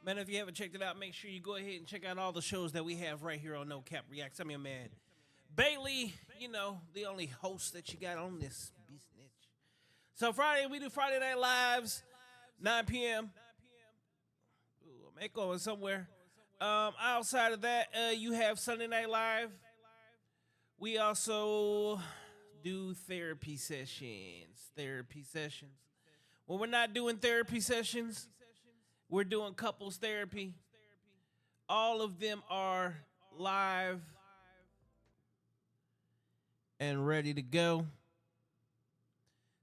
Man, if you haven't checked it out, make sure you go ahead and check out all the shows that we have right here on No Cap Reacts. I'm your man, Bailey, the only host that you got on this business. So Friday, we do Friday Night Lives, 9 p.m. Ooh, I'm echoing somewhere. Outside of that, you have Sunday Night Live. We also do therapy sessions. When we're not doing therapy sessions, we're doing couples therapy. All of them are live and ready to go.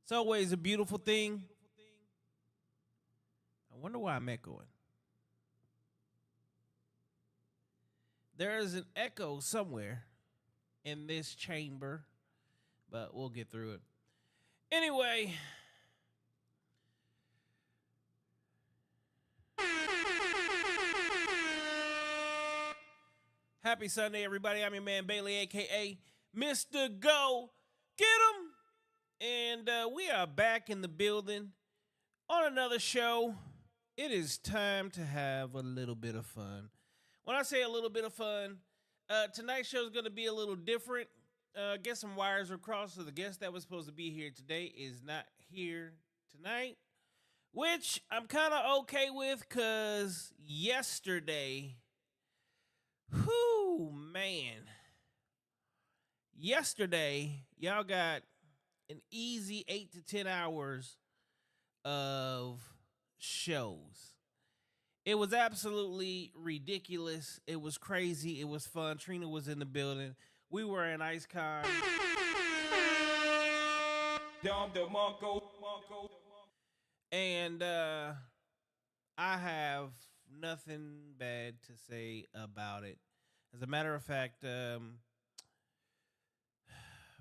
It's always a beautiful thing. I wonder why I'm echoing. There is an echo somewhere in this chamber, but we'll get through it. Anyway, happy Sunday, everybody. I'm your man, Bailey, a.k.a. Mr. Go Get 'em. And we are back in the building on another show. It is time to have a little bit of fun. When I say a little bit of fun, tonight's show is going to be a little different. Guess some wires were crossed, so the guest that was supposed to be here today is not here tonight, which I'm kind of okay with, because yesterday, yesterday, y'all got an easy 8 to 10 hours of shows. It was absolutely ridiculous. It was crazy. It was fun. Trina was in the building. We were in IceCon. And I have nothing bad to say about it. As a matter of fact,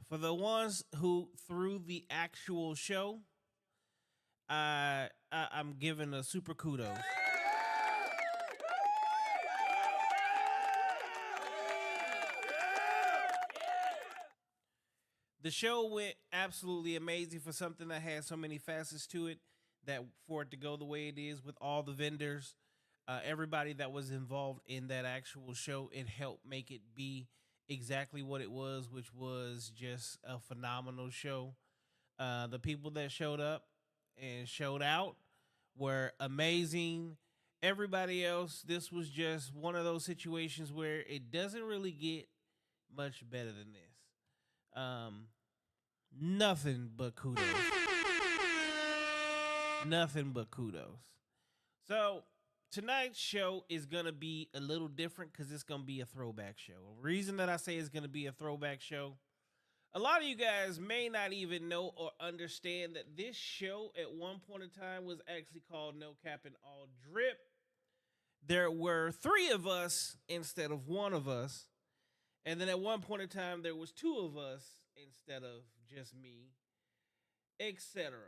for the ones who threw the actual show, I'm giving a super kudos. The show went absolutely amazing for something that had so many facets to it, that for it to go the way it is with all the vendors, everybody that was involved in that actual show, it helped make it be exactly what it was, which was just a phenomenal show. The people that showed up and showed out were amazing. Everybody else, this was just one of those situations where it doesn't really get much better than this. Nothing but kudos. Nothing but kudos. So tonight's show is gonna be a little different because it's gonna be a throwback show. The reason that I say it's gonna be a throwback show, a lot of you guys may not even know or understand that this show at one point in time was actually called No Cap and All Drip. There were 3 of us instead of 1 of us. And then at one point in time, there was 2 of us instead of just me, etc.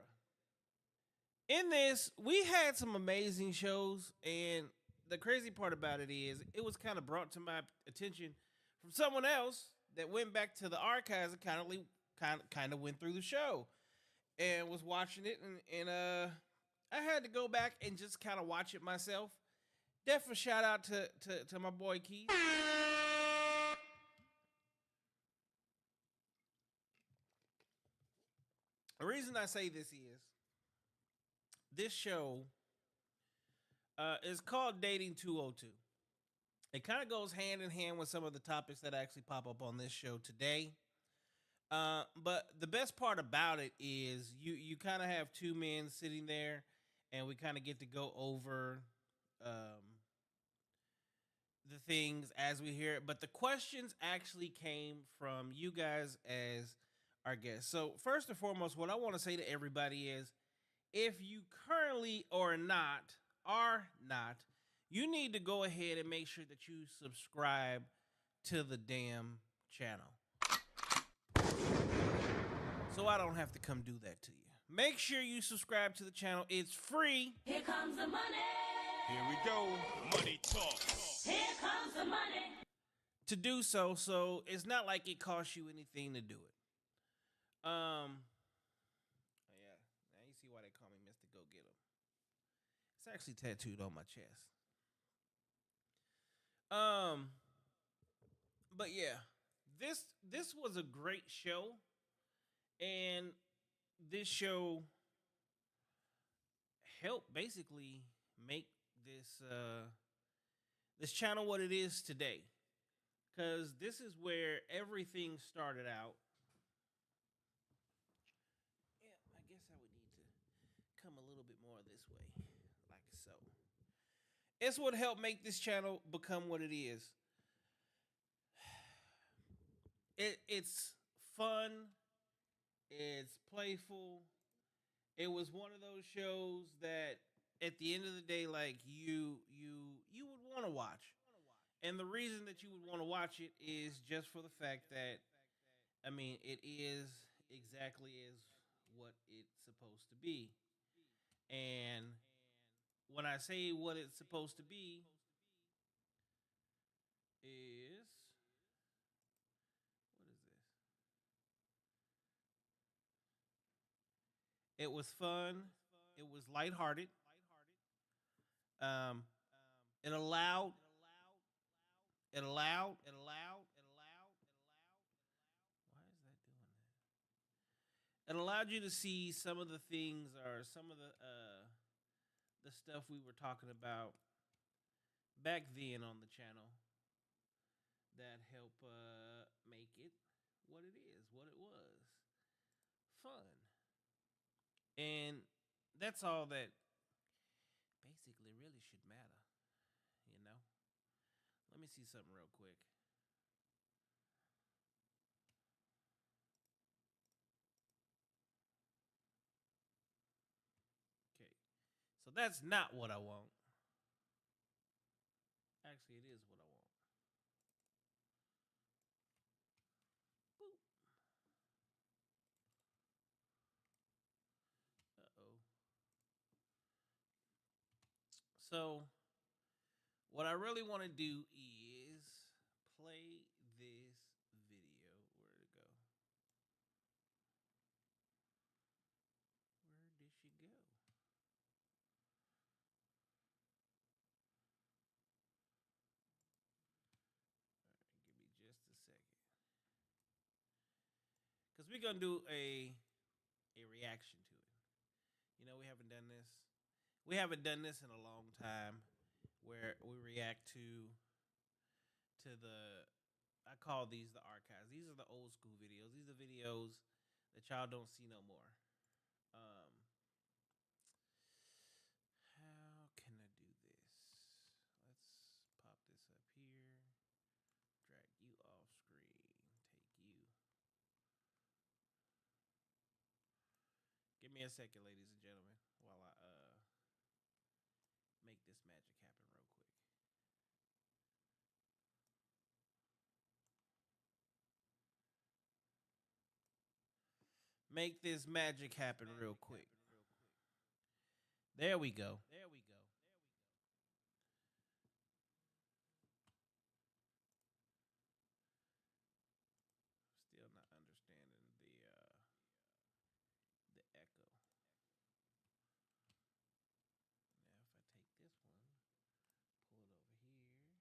In this, we had some amazing shows, and the crazy part about it is it was kind of brought to my attention from someone else that went back to the archives and kind of went through the show and was watching it, and I had to go back and just kind of watch it myself. Definitely shout out to my boy Keith. The reason I say this show is called Dating 202. It kind of goes hand in hand with some of the topics that actually pop up on this show today. But the best part about it is you kind of have 2 men sitting there, and we kind of get to go over the things as we hear it. But the questions actually came from you guys as our guests. So first and foremost, what I want to say to everybody is, if you currently are not, you need to go ahead and make sure that you subscribe to the damn channel, so I don't have to come do that to you. Make sure you subscribe to the channel. It's free. Here comes the money. Here we go. Money talk. Here comes the money. To do so it's not like it costs you anything to do it. Yeah. Now you see why they call me Mr. Go Get 'em. It's actually tattooed on my chest. Um, but yeah, this was a great show, and this show helped basically make this channel what it is today. Cause this is where everything started out. Yeah, I guess I would need to come a little bit more this way, like so. It's what helped make this channel become what it is. It's fun. It's playful. It was one of those shows that at the end of the day, like you would want to watch. And the reason that you would want to watch it is just for the fact that I mean it is exactly as what it's supposed to be. And when I say what it's supposed to be is what is this? It was fun. It was lighthearted. Um, it allowed. Why is that doing that? It allowed you to see some of the things or some of the stuff we were talking about back then on the channel that help make it what it is, what it was, fun, and that's all that basically really should matter, you know. Let me see something real quick. Okay, so that's not what I want. Actually, it is what I want. Boop. Uh-oh. So what I really want to do is play this video. Where'd it go? Where did she go? Give me just a second. Because we're going to do a reaction to it. You know, we haven't done this. We haven't done this in a long time where we react to the I call these the archives. These are the old school videos. These are videos that y'all don't see no more. Um, how can I do this? Let's pop this up here. Drag you off screen. Take you. Give me a second, ladies and gentlemen, while I make this magic happen real quick. Make this magic happen real quick. There we go. Still not understanding the echo. Now, if I take this one, pull it over here, do that.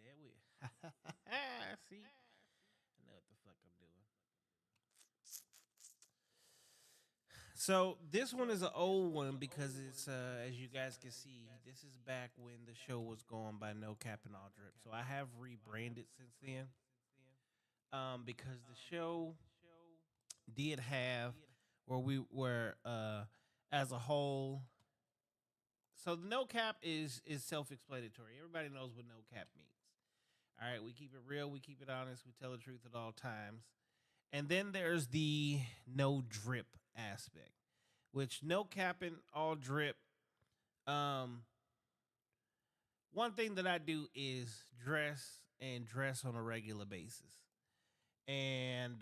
There we. See, I know what the fuck I'm doing. So this one is an old one because it's as you guys can see, this is back when the show was going by No Cap and All Drip. So I have rebranded since then. Because the show did have where we were as a whole. So the no cap is self explanatory. Everybody knows what no cap means. All right, we keep it real, we keep it honest, we tell the truth at all times. And then there's the no drip aspect, which no cap and all drip. Um, One thing that I do is dress on a regular basis, and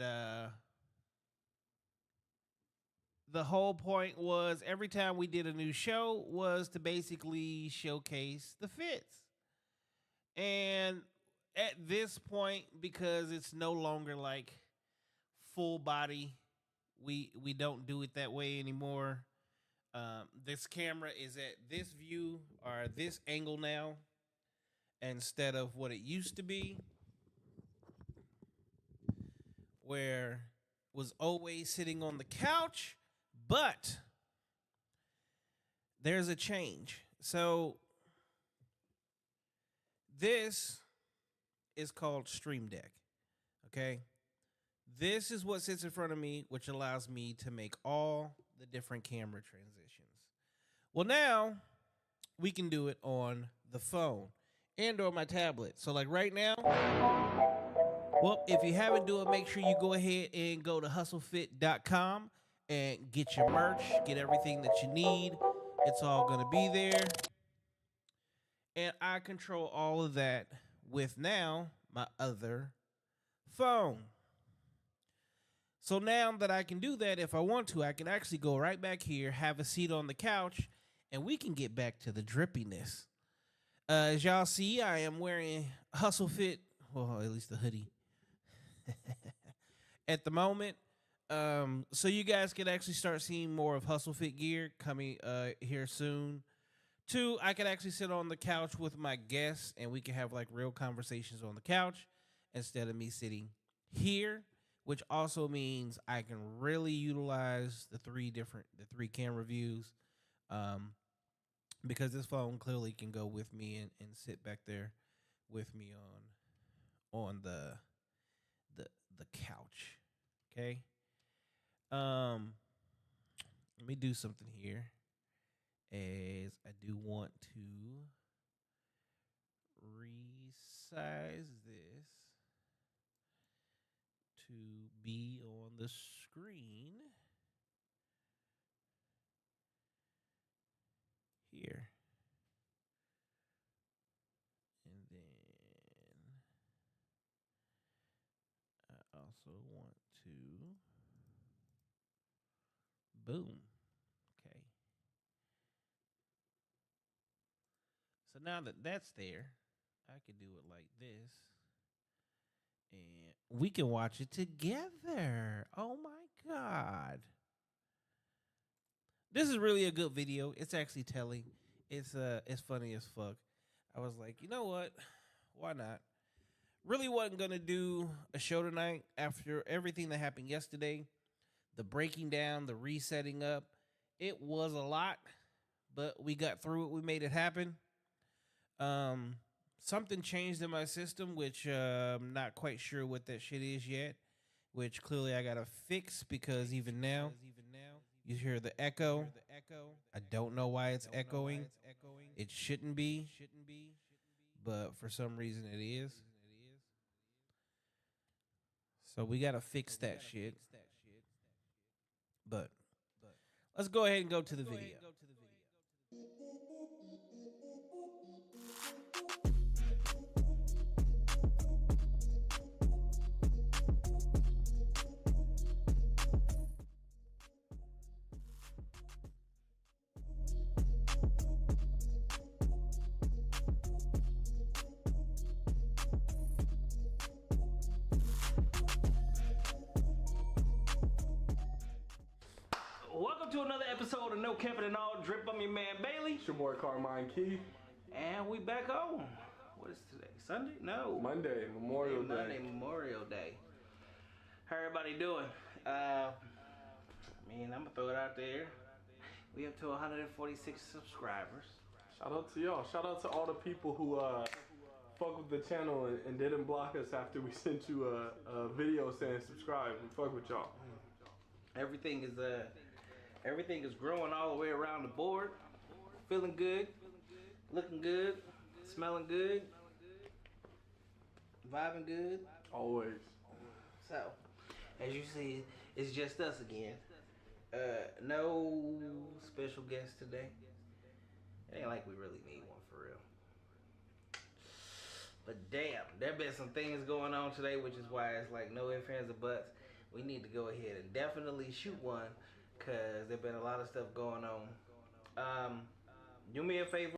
the whole point was every time we did a new show was to basically showcase the fits. And at this point, because it's no longer like full body, we don't do it that way anymore. This camera is at this view or this angle now instead of what it used to be, where was always sitting on the couch, but there's a change. So this is called Stream Deck. Okay. This is what sits in front of me, which allows me to make all the different camera transitions. Well, now we can do it on the phone and or my tablet. So like right now, well, if you haven't do it, make sure you go ahead and go to hustlefit.com and get your merch, get everything that you need. It's all going to be there. And I control all of that with now my other phone. So now that I can do that, if I want to, I can actually go right back here, have a seat on the couch, and we can get back to the drippiness. As y'all see, I am wearing Hustle Fit, well, at least the hoodie at the moment. So you guys can actually start seeing more of Hustle Fit gear coming here soon. Two, I can actually sit on the couch with my guests and we can have like real conversations on the couch instead of me sitting here, which also means I can really utilize the three camera views. Because this phone clearly can go with me and sit back there with me on the couch. Okay. Let me do something here, as I do want to resize this to be on the screen here. And then I also want to boom. Okay. So now that that's there, I can do it like this. And we can watch it together. Oh my God. This is really a good video. It's actually telling. It's funny as fuck. I was like, you know what? Why not? Really wasn't gonna do a show tonight after everything that happened yesterday. The breaking down, the resetting up. It was a lot, but we got through it. We made it happen. Something changed in my system, which I'm not quite sure what that shit is yet. Which clearly I gotta fix because even now you hear the echo. I don't know why it's echoing. It shouldn't be, but for some reason it is. So we gotta fix that shit. But let's go ahead and go to the video. Welcome to another episode of No Capp and All Drip. I'm your man Bailey. It's your boy Carmine Key. And we back on. What is today? Sunday? No. Memorial Day. Monday, Memorial Day. How everybody doing? I'm gonna throw it out there. We up to 146 subscribers. Shout out to y'all. Shout out to all the people who fuck with the channel and didn't block us after we sent you a video saying subscribe. We fuck with y'all. Everything is growing all the way around the board. Feeling good, looking good, smelling good, vibing good. Always. So, as you see, it's just us again. No special guest today. It ain't like we really need one for real. But damn, there been some things going on today, which is why it's like no ifs, ands, or buts. We need to go ahead and definitely shoot one, because there's been a lot of stuff going on. Do me a favor.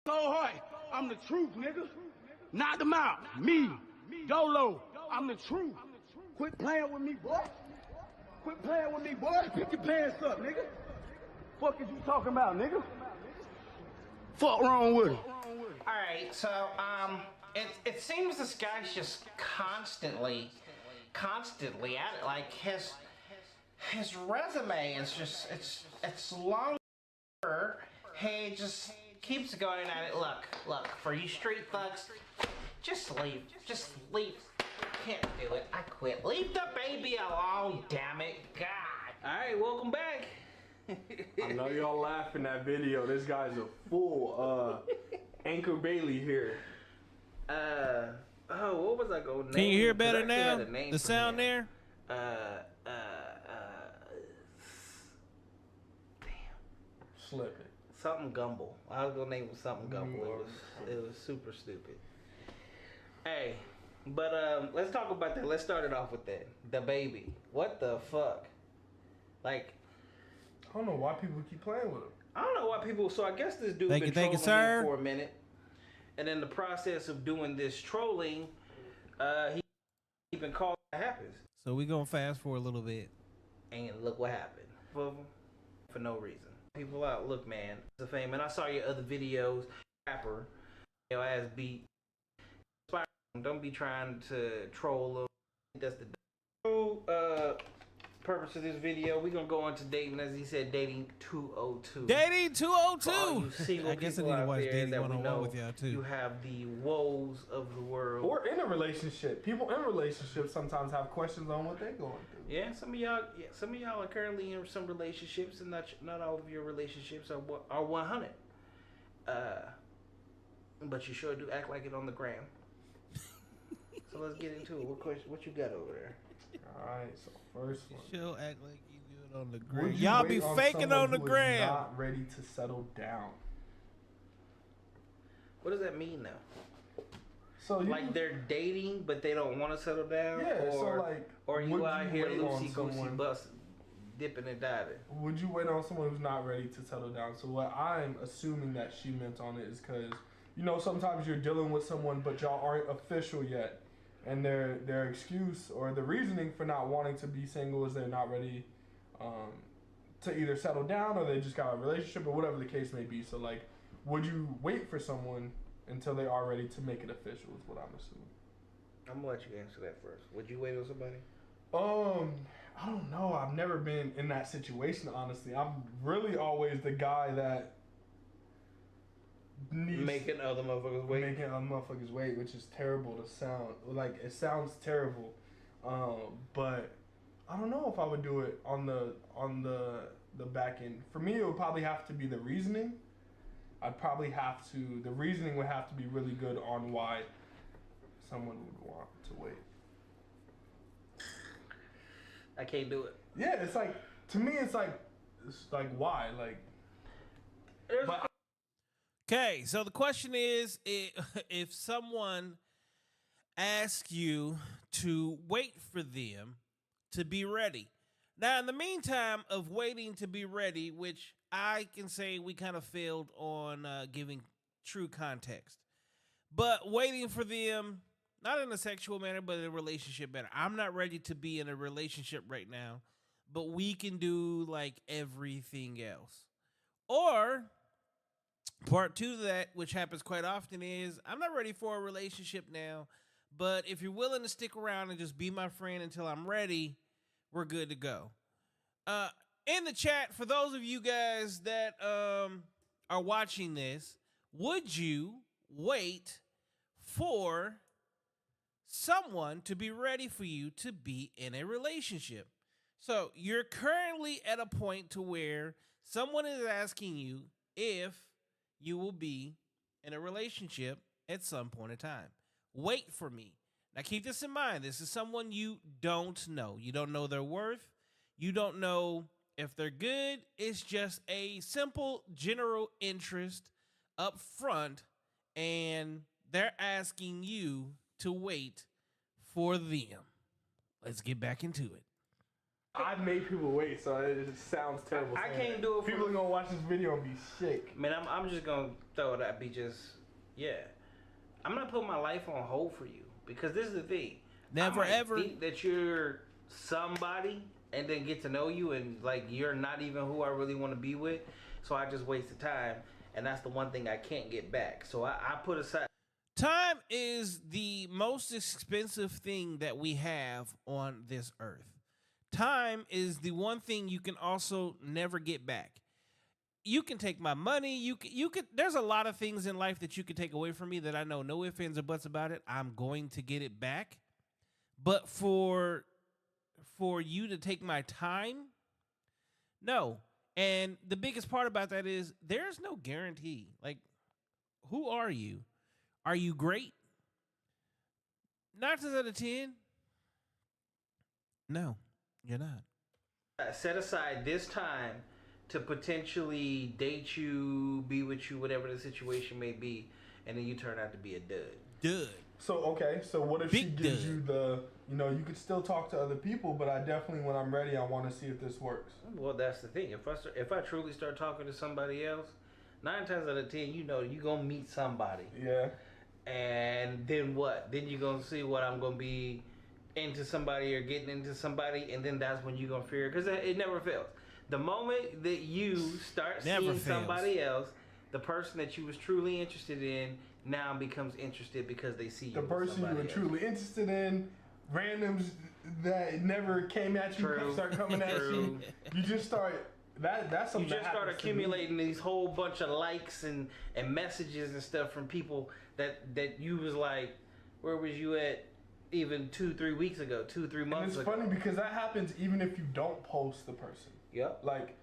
So hard. I'm the truth, nigga. Knock them out. Me. Dolo. I'm the truth. Quit playing with me, boy. Quit playing with me, boy. Pick your pants up, nigga. Fuck is you talking about, nigga? Fuck wrong with him. All right, so it seems this guy's just constantly at it. Like his resume is just it's longer. He just keeps going at it. Look, for you street thugs, just leave. Can't do it. I quit. Leave the baby alone, damn it. God. All right, welcome back. I know y'all laugh in that video. This guy's a fool. Anchor Bailey here. What was I going to name? Can you hear 'Cause I better actually had now? a name The for sound him. there? Slip it. Something Gumble. I was gonna name it something Gumble. It was super stupid. Hey, but let's talk about that. Let's start it off with that. The baby. What the fuck? Like, I don't know why people keep playing with him. I don't know why people. So I guess this dude Thank been you, thank you, trolling sir. him for a minute, and in the process of doing this trolling, he been calling. What happens? So we gonna fast forward a little bit. And look what happened. For no reason. People out, look, man, the fame, and I saw your other videos, rapper, ass beat. Don't be trying to troll them. That's the true purpose of this video. We're gonna go on to dating, as he said, dating 202. Dating For all 202. you single I guess I people need to out watch there Dating that we 101 know with y'all you too. have the woes of the world. Or in a relationship. People in relationships sometimes have questions on what they're going through. Yeah, some of y'all are currently in some relationships, and not all of your relationships are 100. But you sure do act like it on the gram. So let's get into it. What you got over there? Alright, so first one. She'll act like you do it on the Would gram. you Y'all wait be on faking someone on the who is gram. not ready to settle down? What does that mean now? So you Like they're dating, but they don't want to settle down? Yeah, or, so like, or you would out you here wait on loosey goosey someone- bust, dipping and diving? would you wait on someone who's not ready to settle down? So what I'm assuming that she meant on it is because, you know, sometimes you're dealing with someone but y'all aren't official yet. And their excuse or the reasoning for not wanting to be single is they're not ready to either settle down or they just got a relationship or whatever the case may be. So like, would you wait for someone until they are ready to make it official is what I'm assuming. I'm gonna let you answer that first. Would you wait on somebody? I don't know. I've never been in that situation, honestly. I'm really always the guy that needs Making other motherfuckers wait. making other motherfuckers wait, which is terrible to sound. Like, it sounds terrible. But I don't know if I would do it on the back end. For me, it would probably have to be the reasoning. The reasoning would have to be really good on why someone would want to wait. I can't do it. Yeah, it's like, to me, it's like why? Like, but Okay, so the question is, if someone asks you to wait for them to be ready. Now, in the meantime of waiting to be ready, which I can say we kind of failed on giving true context, but waiting for them, not in a sexual manner, but in a relationship manner. I'm not ready to be in a relationship right now, but we can do like everything else. Or part two of that, which happens quite often, is I'm not ready for a relationship now, but if you're willing to stick around and just be my friend until I'm ready, we're good to go. In the chat, for those of you guys that are watching this, would you wait for someone to be ready for you to be in a relationship? So you're currently at a point to where someone is asking you if you will be in a relationship at some point in time. Wait for me. Now keep this in mind. This is someone you don't know. You don't know their worth. You don't know if they're good. It's just a simple general interest up front, and they're asking you to wait for them. Let's get back into it. I made people wait, so it just sounds terrible. I saying can't that. do it for People are gonna watch this video and be sick. Man, I'm just gonna throw it at be just I'm not putting my life on hold for you because this is the thing. Never I might ever think that you're somebody and then get to know you and like you're not even who I really want to be with. So I just wasted time, and that's the one thing I can't get back. So I put aside. Time is the most expensive thing that we have on this earth. Time is the one thing you can also never get back. You can take my money. You could. There's a lot of things in life that you could take away from me that I know no ifs, ands, or buts about it. I'm going to get it back. But for you to take my time, no. And the biggest part about that is there's no guarantee. Like, who are you? Are you great? 9 out of 10. No, you're not. Set aside this time to potentially date you, be with you, whatever the situation may be, and then you turn out to be a dud. So okay, so what if Big she gives dud. you the, you could still talk to other people, but I definitely, when I'm ready, I want to see if this works. Well, that's the thing. If I truly start talking to somebody else, 9 times out of 10, you're gonna meet somebody. Yeah. And then what? Then you're gonna see what I'm gonna be into somebody or getting into somebody, and then that's when you're gonna fear, because it never fails. The moment that you start Never seeing fails. somebody else, the person that you was truly interested in now becomes interested because they see you. The with person you somebody were else. truly interested in, randoms that never came at you, True. start coming at you. You just start. That's something You just that start happens to me. accumulating these whole bunch of likes and messages and stuff from people that you was like, where was you at even 2-3 weeks ago, 2-3 And months it's ago? funny because that happens even if you don't post the person. Yep. Like,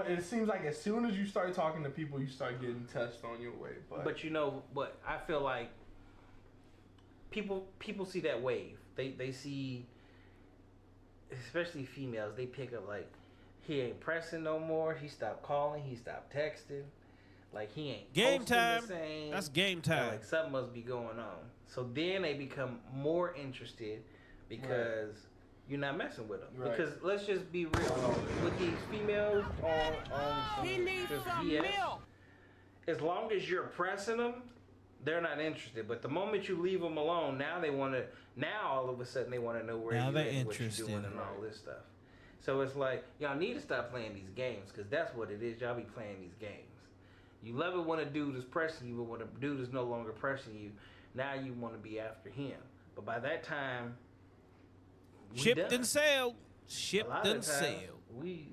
it seems like as soon as you start talking to people, you start getting touched on your way. But you know what? I feel like people see that wave. They see, especially females, they pick up like, he ain't pressing no more. He stopped calling. He stopped texting. Like he ain't Game posting time. the same. That's game They're time. Like something must be going on. So then they become more interested because you're not messing with them. Right. Because let's just be real with these females on just BS. As long as you're pressing them, they're not interested. But the moment you leave them alone, now they want to. Now all of a sudden they want to know where Now you're they're at, and what you're interested. doing, and all this stuff. So it's like y'all need to stop playing these games because that's what it is. Y'all be playing these games. You love it when a dude is pressing you, but when a dude is no longer pressing you, now you want to be after him. But by that time, we Shipped done. and sailed. A Shipped lot and of the time, sailed. we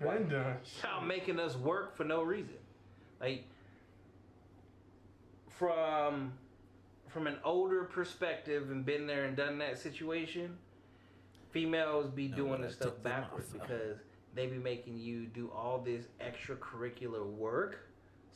Been done. y'all making us work for no reason. Like from an older perspective and been there and done that situation, females be doing but this I stuff took them backwards off, though. because they be making you do all this extracurricular work.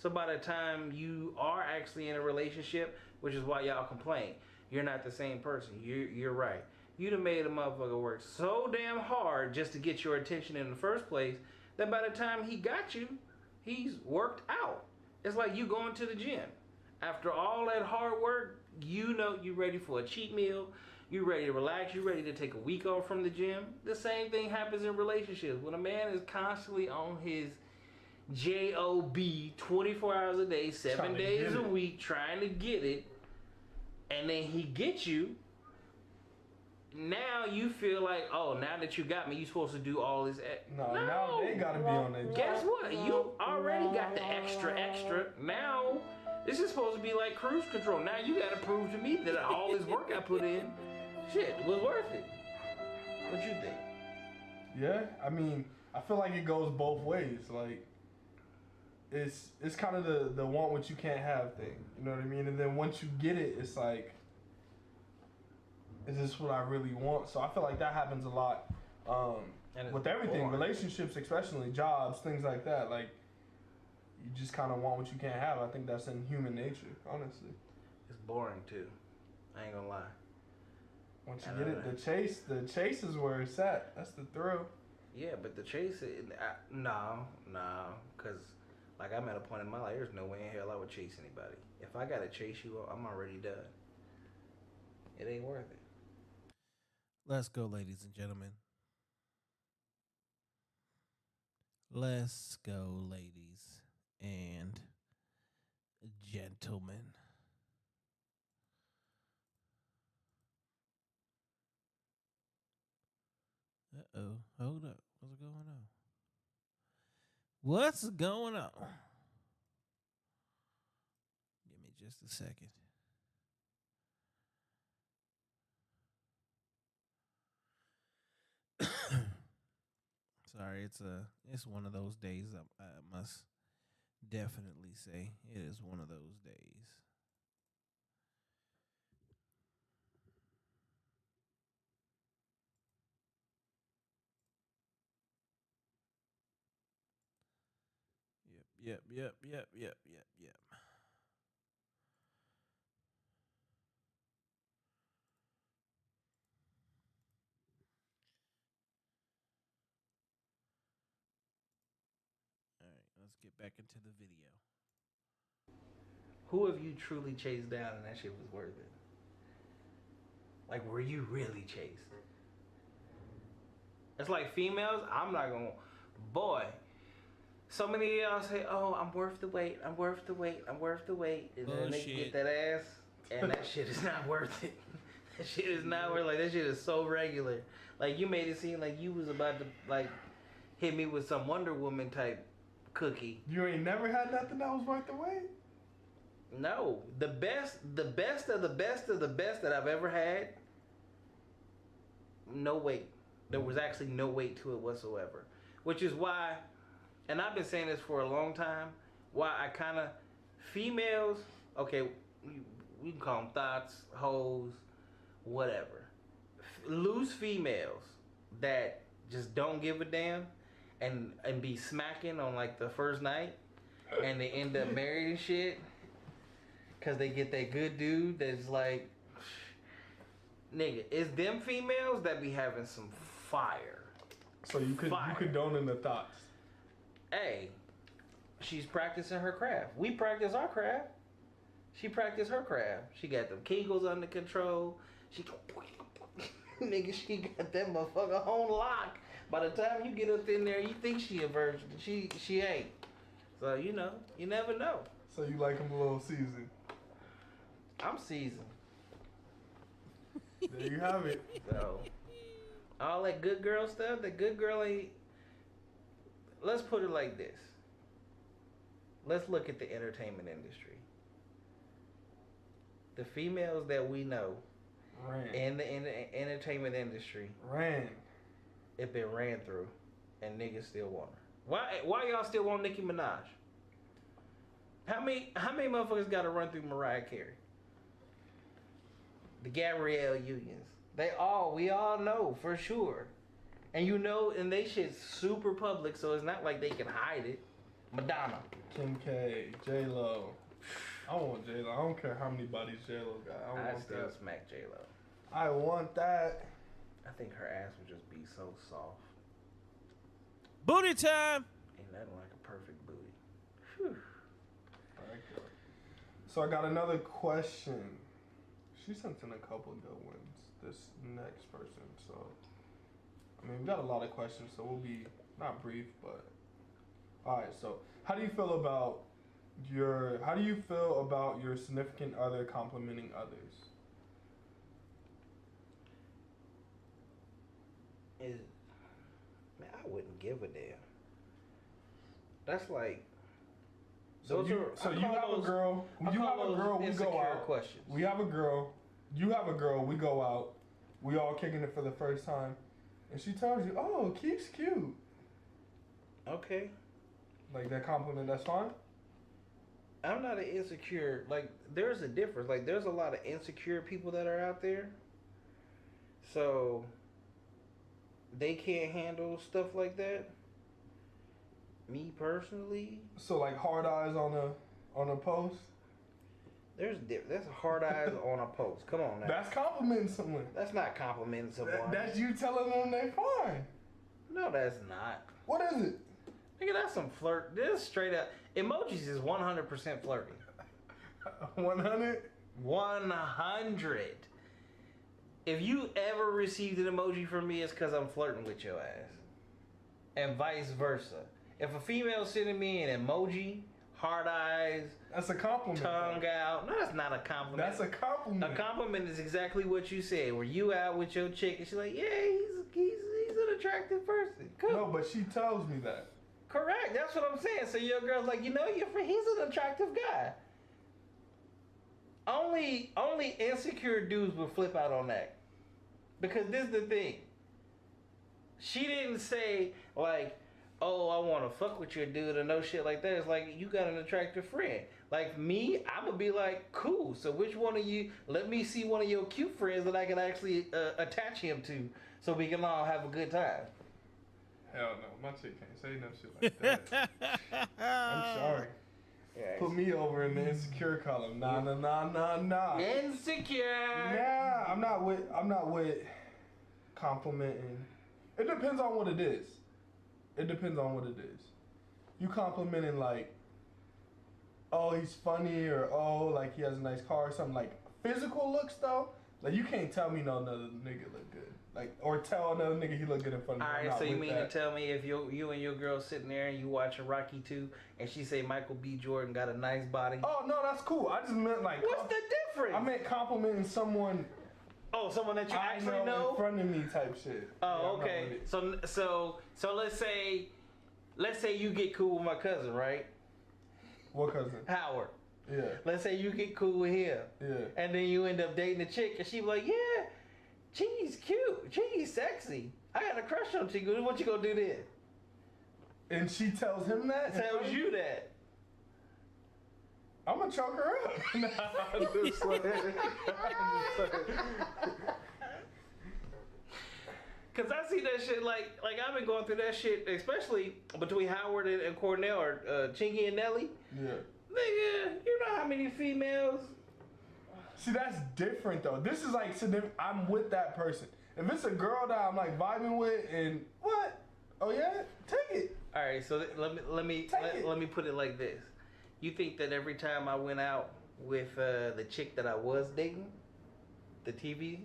So by the time you are actually in a relationship, which is why y'all complain, you're not the same person. You're right. You done made a motherfucker work so damn hard just to get your attention in the first place that by the time he got you, he's worked out. It's like you going to the gym. After all that hard work, you know you ready for a cheat meal. You ready to relax. You ready to take a week off from the gym. The same thing happens in relationships. When a man is constantly on his job 24 hours a day, 7 Trying to days get a it. week, trying to get it, and then he gets you, now you feel like, oh, now that you got me, you supposed to do all this. No, now they gotta be on their Guess what? You already got the extra. Now, this is supposed to be like cruise control. Now you gotta prove to me that all this work I put in, shit, was worth it. What you think? Yeah, I mean, I feel like it goes both ways. Like, it's kind of the want what you can't have thing. You know what I mean? And then once you get it, it's like, is this what I really want? So I feel like that happens a lot And it's with everything, boring. relationships, especially jobs, things like that. Like, you just kind of want what you can't have. I think that's in human nature, honestly. It's boring too. I ain't gonna lie. Once I you get know it, the chase is where it's at. That's the thrill. Yeah, but the chase, no, because like I'm at a point in my life, there's no way in hell I would chase anybody. If I gotta chase you, I'm already done. It ain't worth it. Let's go, ladies and gentlemen. Let's go, ladies and gentlemen. Uh-oh. Hold up. What's going on? What's going on? Give me just a second. Sorry, it's one of those days. I must definitely say it is one of those days. Yep. All right, let's get back into the video. Who have you truly chased down and that shit was worth it? Like, were you really chased? It's like females, I'm not gonna. Boy, so many of y'all say, oh, I'm worth the wait, I'm worth the wait, I'm worth the wait. And then they get that ass, and that shit is not worth it. That shit is not worth it. Like, that shit is so regular. Like, you made it seem like you was about to, like, hit me with some Wonder Woman type cookie. You ain't never had nothing that was worth the wait? No. The best of the best of the best that I've ever had, no wait. There was actually no weight to it whatsoever. Which is why, and I've been saying this for a long time, why I kind of, females, okay, we can call them thoughts, hoes, whatever. Loose females that just don't give a damn and be smacking on like the first night and they end up married and shit because they get that good dude that's like, nigga, it's them females that be having some fire. So you condoning the thoughts. Hey, she's practicing her craft. We practice our craft. She practiced her craft. She got them Kegels under control. She nigga, she got that motherfucker on lock. By the time you get up in there, you think she a virgin. She ain't. So you know, you never know. So you like them a little seasoned. I'm seasoned. There you have it. So all that good girl stuff, that good girl ain't. Let's put it like this. Let's look at the entertainment industry. The females that we know in the entertainment industry it been ran through, and niggas still want her. Why y'all still want Nicki Minaj? How many motherfuckers got to run through Mariah Carey? The Gabrielle Unions. We all know for sure. And you know, and they shit's super public, so it's not like they can hide it. Madonna. Kim K, J-Lo. I want J-Lo. I don't care how many bodies J-Lo got. I want still that. smack J-Lo. I want that. I think her ass would just be so soft. Booty time. Ain't nothing like a perfect booty. Whew. So I got another question. She sent in a couple of good ones. This next person. So I mean, we got a lot of questions, so we'll be not brief, but all right. So how do you feel about your significant other complimenting others? Man, I wouldn't give a damn. That's like. So you have a girl. We go out. Questions. We have a girl. You have a girl. We go out. We all kicking it for the first time, and she tells you, "Oh, Keith's cute." Okay. Like that compliment. That's fine. I'm not an insecure. Like, there's a difference. Like, there's a lot of insecure people that are out there. So they can't handle stuff like that. Me personally. So like hard eyes on a post. That's hard eyes on a post. Come on now. That's complimenting someone. That's not complimenting someone. That's you telling them they fine. No, that's not. What is it? Nigga, that's some flirt. This straight up. Emojis is 100% flirting. 100? 100. If you ever received an emoji from me, it's because I'm flirting with your ass. And vice versa. If a female sending me an emoji, heart eyes, That's a compliment. tongue though. out. No, that's not a compliment. That's a compliment. A compliment is exactly what you said. Where you out with your chick and she's like, yeah, he's an attractive person. Cool. No, but she tells me that. Correct. That's what I'm saying. So your girl's like, you know, he's an attractive guy. Only insecure dudes would flip out on that. Because this is the thing. She didn't say like, oh, I want to fuck with your dude or no shit like that. It's like, you got an attractive friend. Like me, I would be like, cool. So which one of you, let me see one of your cute friends that I can actually attach him to so we can all have a good time. Hell no, my chick can't say no shit like that. I'm sorry. Yeah. Put me over in the insecure column. Nah. Insecure. Yeah, I'm not with complimenting. It depends on what it is. You complimenting like, oh, he's funny, or oh, like he has a nice car or something. Like physical looks though, like you can't tell me no another nigga look good. Like, or tell another nigga he look good in front of me. All right, so you mean to tell me if you and your girl sitting there and you watching Rocky 2 and she say Michael B. Jordan got a nice body? Oh no, that's cool. I just meant like. What's the difference? I meant complimenting someone. Oh, someone that you I actually know in front of me type shit. Oh, Yeah, okay. So let's say you get cool with my cousin, right? What cousin? Howard. Yeah. Let's say you get cool with him. Yeah. And then you end up dating a chick and she be like, yeah, Chingy's cute. Chingy's sexy. I got a crush on Chingy. What you gonna do then? And she tells him that? Tells you that. I'm gonna choke her up. Nah, I'm just playing. Cause I see that shit like I've been going through that shit, especially between Howard and Cornell or Chingy and Nelly. Yeah. Nigga, you know how many females? See, that's different though. This is like, I'm with that person. If it's a girl that I'm like vibing with, and what? Oh yeah, take it. All right, so let me put it like this. You think that every time I went out with the chick that I was dating, the TV,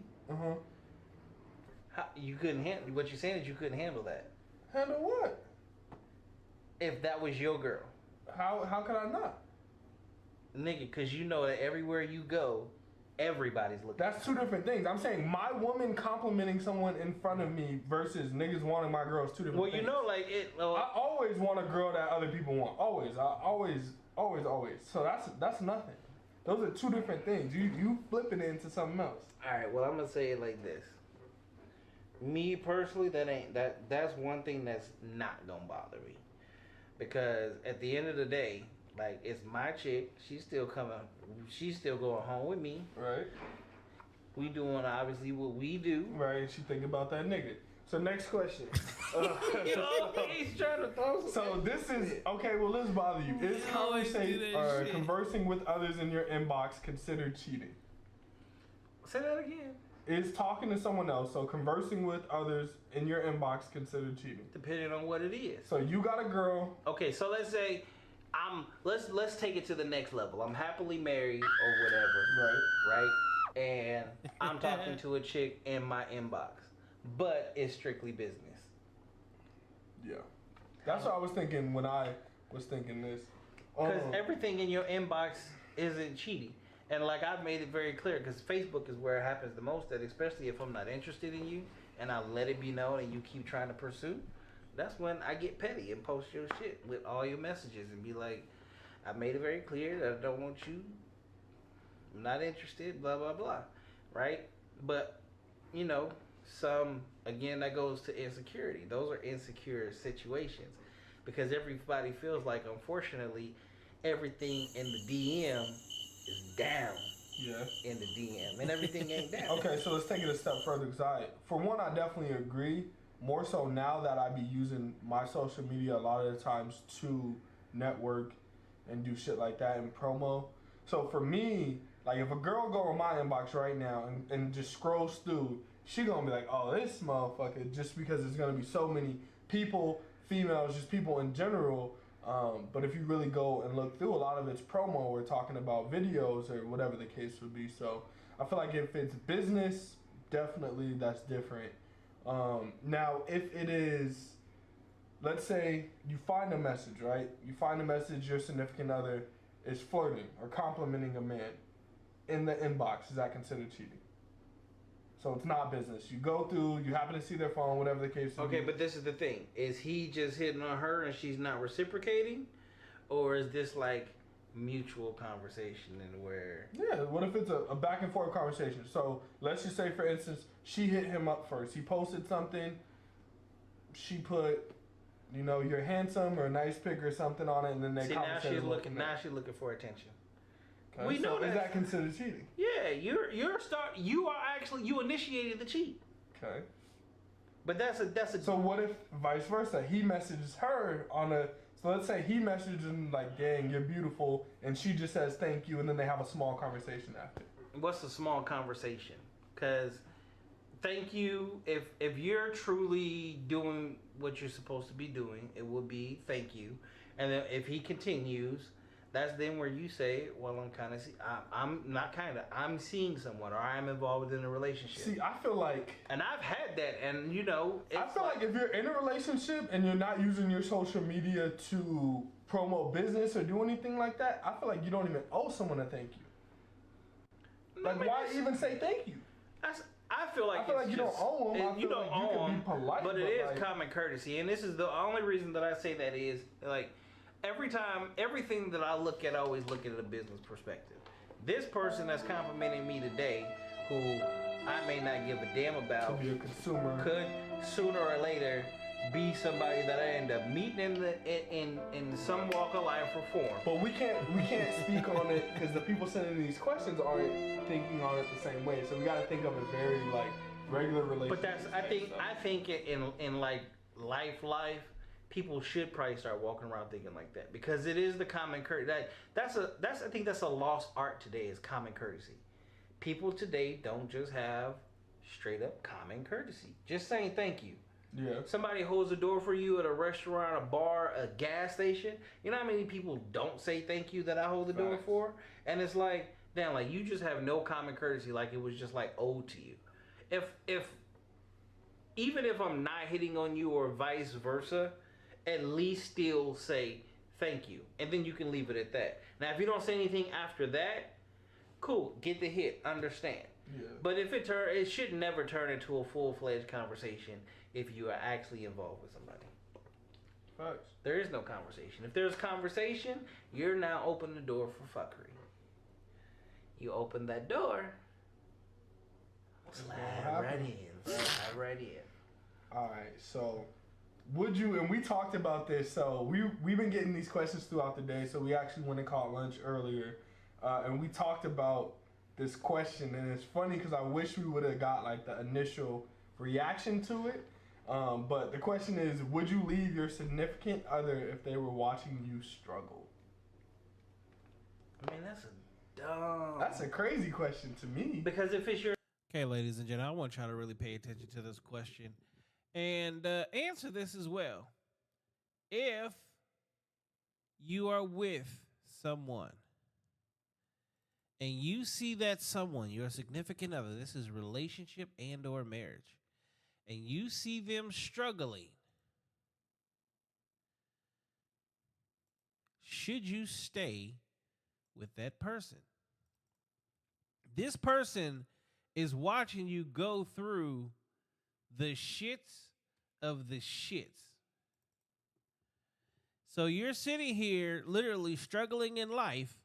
you couldn't handle? What you're saying is you couldn't handle that. Handle what? If that was your girl. How could I not? Nigga, cause you know that everywhere you go, everybody's looking. That's two different things. I'm saying my woman complimenting someone in front of me versus niggas wanting my girl is two different things. Well, you know, like it. I always want a girl that other people want. Always. Always. So that's nothing. Those are two different things. You flipping it into something else. All right. Well, I'm gonna say it like this. Me personally, that's one thing that's not gonna bother me, because at the end of the day, like, it's my chick. She's still going home with me. Right. We doing obviously what we do. Right. She think about that nigga. So next question. You know, he's trying to throw some. So this is okay. Well, let's bother you. Is conversing with others in your inbox considered cheating? Say that again. Is talking to someone else, so conversing with others in your inbox considered cheating? Depending on what it is. So you got a girl. Okay, so let's say let's take it to the next level. I'm happily married or whatever. Right. And I'm talking to a chick in my inbox, but it's strictly business. Yeah. That's what I was thinking when I was thinking this. Because everything in your inbox isn't cheating. And like I've made it very clear, because Facebook is where it happens the most, that especially if I'm not interested in you and I let it be known and you keep trying to pursue, that's when I get petty and post your shit with all your messages and be like, I made it very clear that I don't want you, I'm not interested, blah, blah, blah. Right? But, you know, again, that goes to insecurity. Those are insecure situations, because everybody feels like, unfortunately, everything in the DM is down. Yeah. In the DM, and everything ain't down. Okay, so let's take it a step further, because for one, I definitely agree. More so now that I be using my social media a lot of the times to network and do shit like that and promo. So for me, like, if a girl go in my inbox right now and just scrolls through, she gonna be like, oh, this motherfucker, just because there's gonna be so many people, females, just people in general. But if you really go and look through, a lot of it's promo. We're talking about videos or whatever the case would be. So I feel like if it's business, definitely that's different. Now, if it is let's say you find a message, right? You find a message your significant other is flirting or complimenting a man in the inbox. Is that considered cheating? So it's not business. You go through, you happen to see their phone, whatever the case may be. Okay, but this is the thing. Is he just hitting on her and she's not reciprocating? Or is this like mutual conversation and where... Yeah, what if it's a back and forth conversation? So let's just say, for instance, she hit him up first. He posted something. She put, you know, you're handsome or a nice pic or something on it, and then they See, now conversated she's a looking. little Now she's looking for attention. bit. We know Is that. that considered cheating? Yeah, you initiated the cheat. Okay. But that's a. So what if vice versa? He messages her on a. So let's say he messages him like, "Dang, you're beautiful," and she just says thank you, and then they have a small conversation after. What's a small conversation? Because thank you. If you're truly doing what you're supposed to be doing, it will be thank you. And then if he continues, that's then where you say, well, I'm seeing someone, or I'm involved in a relationship. See, I feel like. And I've had that, and you know, I feel like if you're in a relationship and you're not using your social media to promote business or do anything like that, I feel like you don't even owe someone a thank you. Like, why even say thank you? I feel like you don't owe them. You don't owe them, be polite, but it is like, common courtesy, and this is the only reason that I say that is like everything that I look at, I always look at it a business perspective. This person that's complimenting me today, who I may not give a damn about, to be a consumer, could sooner or later be somebody that I end up meeting in some walk of life or form. But we can't speak on it because the people sending these questions aren't thinking on it the same way. So we got to think of it very like regular relationship. But that's I think in like life, people should probably start walking around thinking like that, because it is the common courtesy. I think that's a lost art today, is common courtesy. People today don't just have straight up common courtesy. Just saying thank you. Yeah. Somebody holds the door for you at a restaurant, a bar, a gas station. You know how many people don't say thank you that I hold the door for? And it's like, damn, like you just have no common courtesy, like it was just like owed to you. Even if I'm not hitting on you or vice versa, at least still say thank you, and then you can leave it at that. Now, if you don't say anything after that, cool, get the hit, understand. Yeah. But if it should never turn into a full-fledged conversation if you are actually involved with somebody. Facts. There is no conversation. If there's conversation, you're now opening the door for fuckery. You open that door, slide right in. All right, so would you, and we talked about this, so we've been getting these questions throughout the day, so we actually went and caught lunch earlier, and we talked about this question, and it's funny because I wish we would have got like the initial reaction to it, but the question is, would you leave your significant other if they were watching you struggle? I mean, that's a crazy question to me. Because if it's your... Okay, ladies and gentlemen, I want y'all to really pay attention to this question and answer this as well. If you are with someone and you see that someone, your significant other, this is relationship and or marriage, and you see them struggling, should you stay with that person? This person is watching you go through the shits of the shits. So you're sitting here literally struggling in life.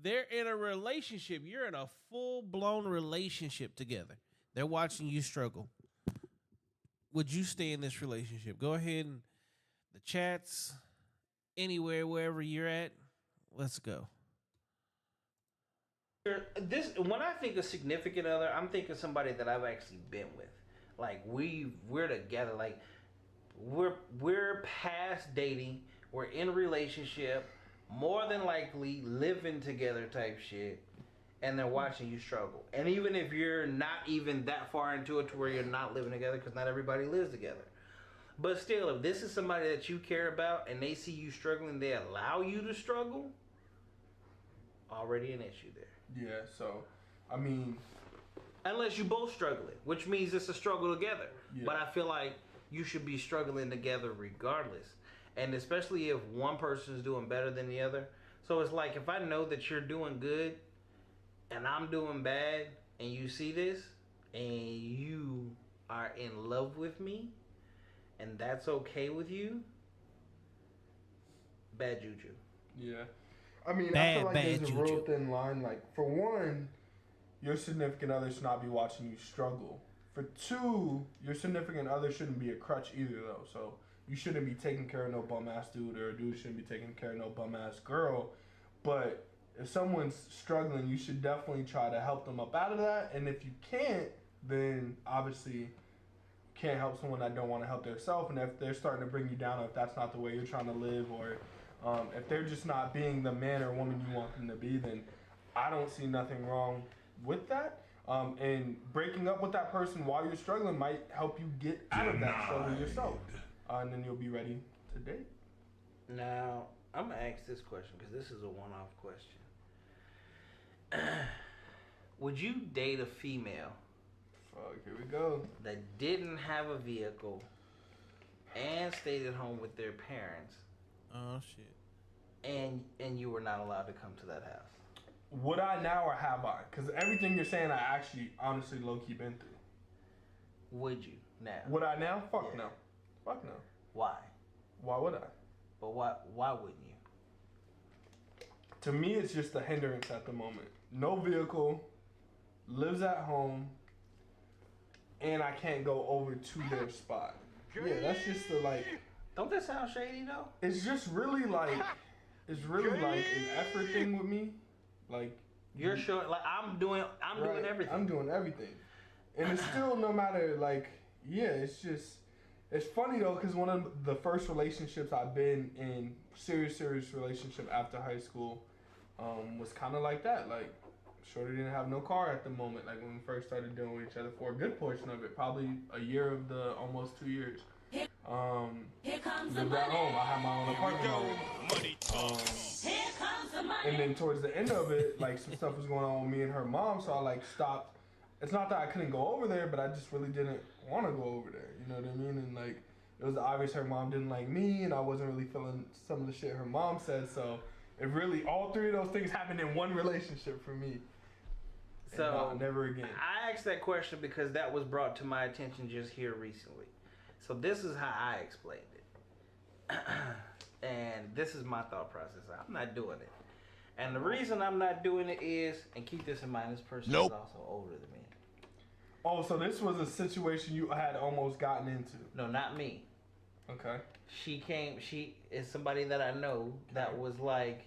They're in a relationship. You're in a full-blown relationship together. They're watching you struggle. Would you stay in this relationship? Go ahead and the chats, anywhere, wherever you're at, let's go. When I think of significant other, I'm thinking somebody that I've actually been with. Like we're together. Like we're past dating. We're in a relationship. More than likely living together type shit. And they're watching you struggle. And even if you're not even that far into it to where you're not living together, because not everybody lives together. But still, if this is somebody that you care about and they see you struggling, they allow you to struggle, already an issue there. Yeah, so, I mean... Unless you both struggling, which means it's a struggle together. Yeah. But I feel like you should be struggling together regardless. And especially if one person is doing better than the other. So it's like if I know that you're doing good and I'm doing bad and you see this and you are in love with me and that's okay with you, bad juju. Yeah. I mean, I Bad, feel like bad there's a real juju. thin line. Like, for one, your significant other should not be watching you struggle. For two, your significant other shouldn't be a crutch either, though. So you shouldn't be taking care of no bum ass dude, or a dude shouldn't be taking care of no bum ass girl. But if someone's struggling, you should definitely try to help them up out of that. And if you can't, then obviously you can't help someone that don't want to help themselves. And if they're starting to bring you down, or if that's not the way you're trying to live, or if they're just not being the man or woman you want them to be, then I don't see nothing wrong with that. And breaking up with that person while you're struggling might help you get out of that struggle yourself. And then you'll be ready to date. Now, I'm going to ask this question because this is a one-off question. Would you date a female Fuck, here we go. that didn't have a vehicle and stayed at home with their parents Oh shit. and you were not allowed to come to that house? Would I now or have I? Because everything you're saying, I actually, honestly, low-key been through. Would you now? Would I now? Fuck Yeah. no. Fuck no. Why? Why would I? But why wouldn't you? To me, it's just a hindrance at the moment. No vehicle, lives at home, and I can't go over to their spot. Yeah, that's just the like. Don't that sound shady though? It's just really like, it's really like an effort thing with me. Like You're sure? Like I'm doing right, everything. I'm doing everything, and it's still no matter like. Yeah, it's just. It's funny though, because one of the first relationships I've been in, serious relationship after high school, was kind of like that. Like, Shorty didn't have no car at the moment. Like when we first started dealing with each other for a good portion of it, probably a year of the almost 2 years. Here comes the Lived at money. home. I had my own Here we apartment go. already. Money talks. Here comes the money. And then towards the end of it, like some stuff was going on with me and her mom, so I like stopped. It's not that I couldn't go over there, but I just really didn't want to go over there. You know what I mean? And like it was obvious her mom didn't like me, and I wasn't really feeling some of the shit her mom said. So it really, all three of those things happened in one relationship for me. So And, never again. I asked that question because that was brought to my attention just here recently. So this is how I explained it. And this is my thought process. I'm not doing it. And the reason I'm not doing it is, and keep this in mind, this person is also older than me. Oh, so this was a situation you had almost gotten into. No, not me. Okay. She is somebody that I know that was like,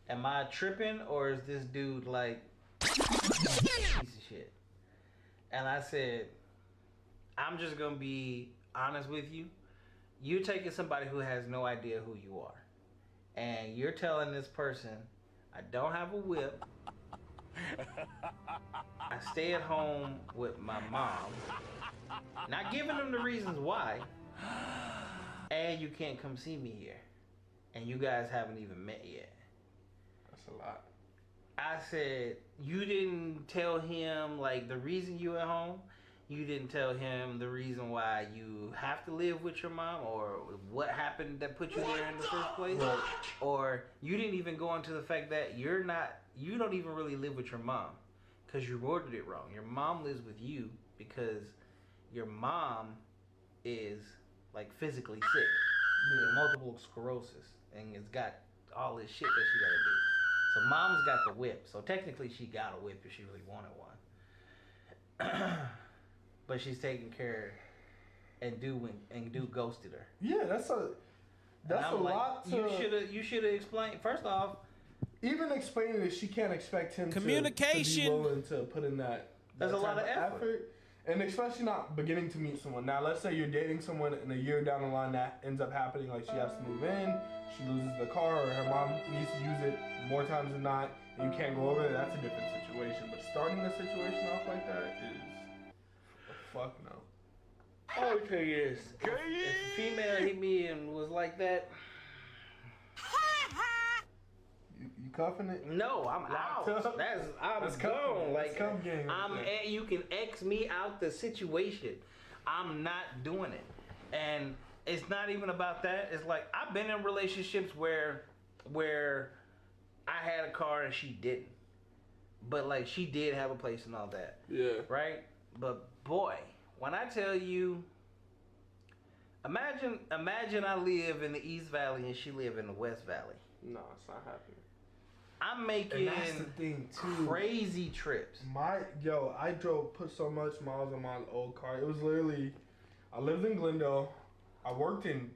am I tripping or is this dude like piece of shit? And I said, I'm just gonna be honest with you. You're taking somebody who has no idea who you are. And you're telling this person, I don't have a whip. I stay at home with my mom. Not giving them the reasons why. And you can't come see me here. And you guys haven't even met yet. That's a lot. I said, you didn't tell him like the reason you at home. You didn't tell him the reason why you have to live with your mom, or what happened that put you there in the first place. Right. Or you didn't even go into the fact that you don't even really live with your mom because you worded it wrong. Your mom lives with you because your mom is like physically sick. Yeah. Multiple sclerosis, and it's got all this shit that she gotta do. So mom's got the whip. So technically she got a whip if she really wanted one. But she's taking care and do ghosted her. Yeah, that's a lot to. You should have explained. First off, Even explaining that she can't expect him Communication. to be willing to put in that There's a lot type of effort. And especially not beginning to meet someone. Now, let's say you're dating someone and a year down the line that ends up happening, like she has to move in, she loses the car, or her mom needs to use it more times than not, and you can't go over there, that's a different situation. But starting the situation off like that is a fuck no. I would tell you this. If a female hit me and was like that, You cuffing it? no, I'm Locked out. up? I'm That's gone. cuffing. Like That's cuff game right there. you can X me out the situation. I'm not doing it. And it's not even about that. It's like I've been in relationships where I had a car and she didn't. But like she did have a place and all that. Yeah. Right? But boy, when I tell you, imagine I live in the East Valley and she live in the West Valley. No, it's not happening. I'm making And that's the thing too. crazy trips. I put so much miles on my old car. It was literally, I lived in Glendale. I worked in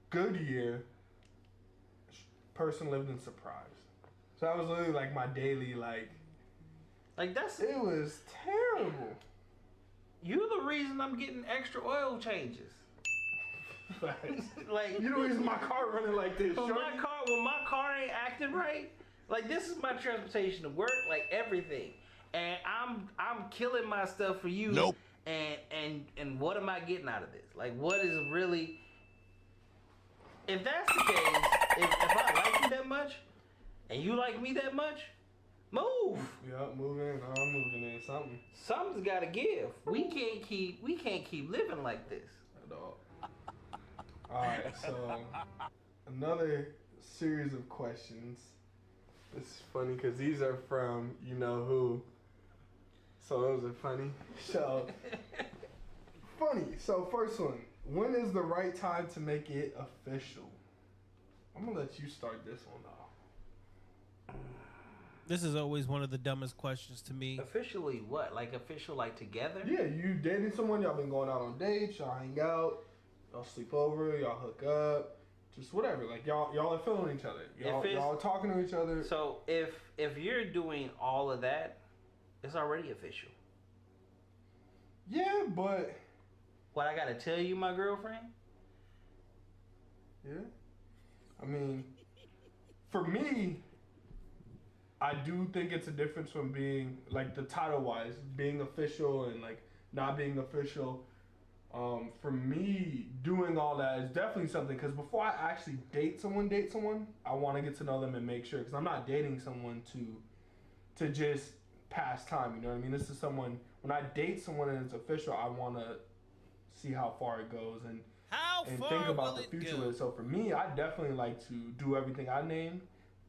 Goodyear. Person lived in Surprise. So that was literally like my daily Like that's It was terrible. You're the reason I'm getting extra oil changes. Like You the reason my car running like this. when shorty. my car ain't acting right. Like this is my transportation to work, like everything, and I'm killing my stuff for you. Nope. And what am I getting out of this? Like what is really? If that's the case, if I like you that much, and you like me that much, move. Yup, moving. I'm moving in something. Something's got to give. We can't keep living like this. At all. All right, so another series of questions. This is funny because these are from you know who. So those are funny. So funny. So first one. When is the right time to make it official? I'm gonna let you start this one off. This is always one of the dumbest questions to me. Officially what? Like official like together? Yeah, you dating someone, y'all been going out on dates, y'all hang out, y'all sleep over, y'all hook up, just whatever. Like y'all are feeling each other. Y'all are talking to each other. So if you're doing all of that, it's already official. Yeah, but What I gotta tell you, my girlfriend? yeah. I mean, for me, I do think it's a difference from being like the title wise, being official and like not being official. For me, doing all that is definitely something because before I actually date someone, I want to get to know them and make sure because I'm not dating someone to just pass time. You know what I mean? This is someone when I date someone and it's official, I want to see how far it goes and think about the future with it. So for me, I definitely like to do everything I named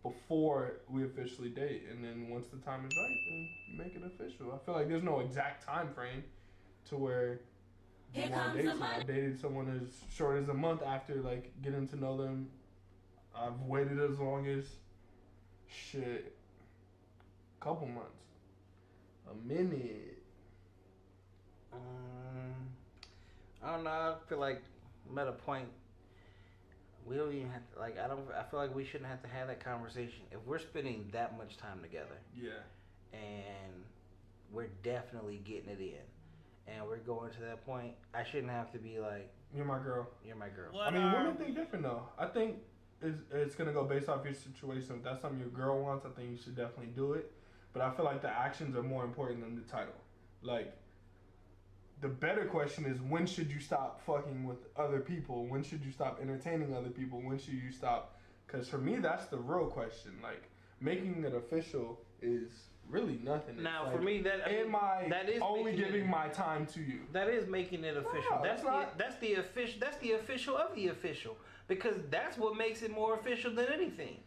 before we officially date, and then once the time is right, then you make it official. I feel like there's no exact time frame to where you want to date someone. I dated someone as short as a month after like getting to know them. I've waited as long as couple months, a minute. I don't know. I feel like I'm at a point. We don't even have to, like. I feel like we shouldn't have to have that conversation if we're spending that much time together. Yeah. And we're definitely getting it in, and we're going to that point. I shouldn't have to be like, You're my girl. "You're my girl." What I mean, are women think we- different though. I think it's gonna go based off your situation. If that's something your girl wants, I think you should definitely do it. But I feel like the actions are more important than the title. Like, the better question is when should you stop fucking with other people? When should you stop entertaining other people? When should you stop? Because for me, that's the real question. Like, making it official is really nothing. Now, It's for like, me, that that is only making giving it- my time to you. That is making it official. No, that's it's not. that's the official. That's the official of the official because that's what makes it more official than anything.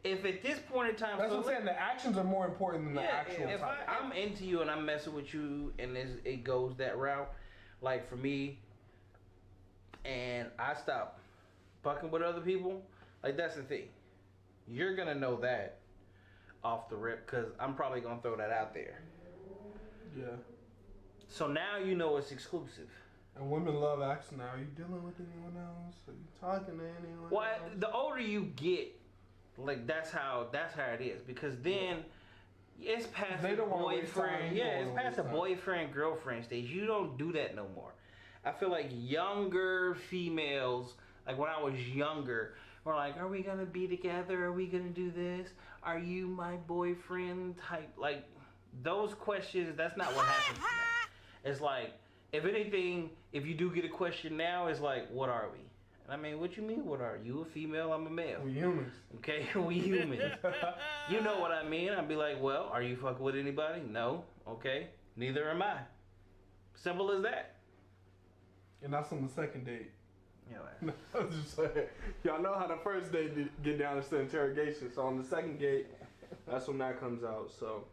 If at this point in time, That's what I'm saying. The actions are more important than the actual if title. I'm into you and I'm messing with you and it goes that route, like for me, and I stop fucking with other people, like that's the thing. You're gonna know that off the rip because I'm probably gonna throw that out there. Yeah. So now you know it's exclusive. And women love asking, are you dealing with anyone else? Are you talking to anyone Well, else? the older you get, like that's how it is because then it's past They the don't wanna waste time, boyfriend. you Yeah, don't it's wanna past the waste time. boyfriend girlfriend stage. You don't do that no more. I feel like younger females, like when I was younger, were like, "Are we gonna be together? Are we gonna do this? Are you my boyfriend?" Type like those questions. That's not what happens now. It's like if anything, if you do get a question now, it's like, "What are we?" And I mean, what you mean? What are you? A female? I'm a male. We humans. Okay, we human. You know what I mean? I'd be like, well, are you fucking with anybody? No. Okay. Neither am I. Simple as that. And that's on the second date. Yeah. I was just saying, y'all know how the first date get down to the interrogation. So on the second date, that's when that comes out. So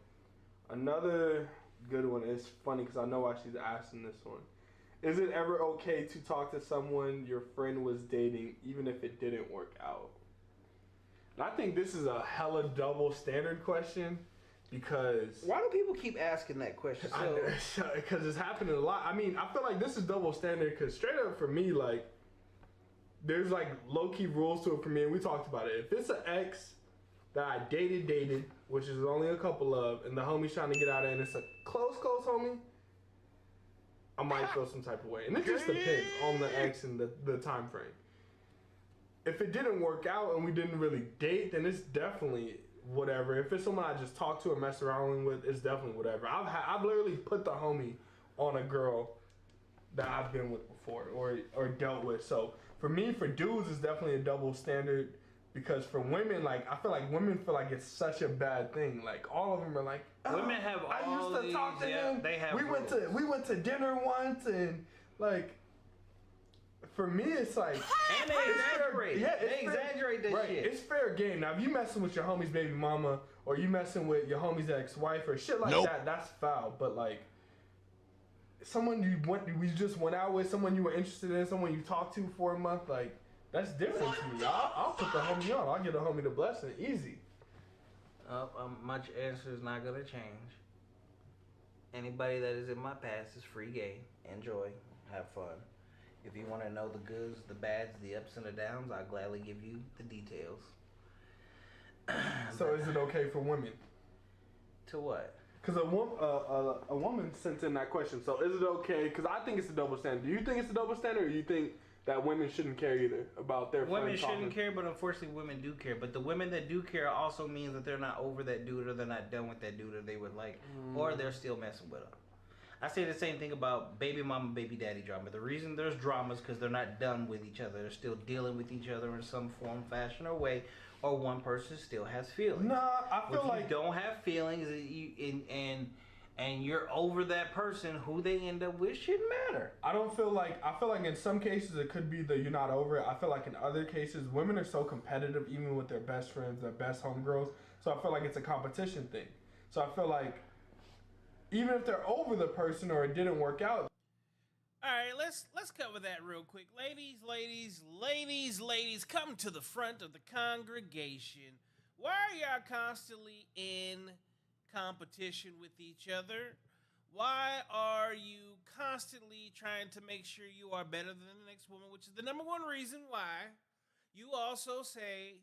another good one is funny because I know why she's asking this one. Is it ever okay to talk to someone your friend was dating even if it didn't work out? And I think this is a hella double standard question because... Why do people keep asking that question? Because it's happening a lot. I mean, I feel like this is double standard because straight up for me, like, there's like low-key rules to it for me, and we talked about it. If it's an ex that I dated, which is only a couple of, and the homie's trying to get out of it, and it's a close homie, I might feel some type of way. And it just depends on the ex and the time frame. If it didn't work out and we didn't really date, then it's definitely whatever. If it's someone I just talked to or mess around with, it's definitely whatever. I've literally put the homie on a girl that I've been with before or dealt with. So for me, for dudes, it's definitely a double standard. Because for women, like, I feel like women feel like it's such a bad thing. Like, all of them are like, oh, women have I all used to talk to him. They have we went to dinner once, and like, for me, it's like, and they exaggerate. They exaggerate that shit. It's fair game. Now, if you messing with your homie's baby mama, or you messing with your homie's ex-wife, or shit like that, that's foul. But like, someone you just went out with, someone you were interested in, someone you talked to for a month, like. That's different to me. I'll put the homie on. I'll give the homie the blessing. Easy. My answer is not going to change. Anybody that is in my past is free game. Enjoy. Have fun. If you want to know the goods, the bads, the ups and the downs, I'll gladly give you the details. So is it okay for women? To what? Because a woman sent in that question. So is it okay? Because I think it's a double standard. Do you think it's a double standard, or do you think that women shouldn't care either about their women shouldn't talking? Care, but unfortunately women do care. But the women that do care also means that they're not over that dude, or they're not done with that dude, or they would like, or they're still messing with him. I say the same thing about baby mama, baby daddy drama. The reason there's drama is because they're not done with each other. They're still dealing with each other in some form, fashion, or way, or one person still has feelings. Nah, I feel like if you don't have feelings, and you're over that person, who they end up with shouldn't matter. I feel like in some cases it could be that you're not over it. I feel like in other cases, women are so competitive, even with their best friends, their best homegirls. So I feel like it's a competition thing. So I feel like even if they're over the person or it didn't work out. All right, let's cover that real quick. Ladies, come to the front of the congregation. Why are y'all constantly in competition with each other? Why are you constantly trying to make sure you are better than the next woman, which is the number one reason why you also say,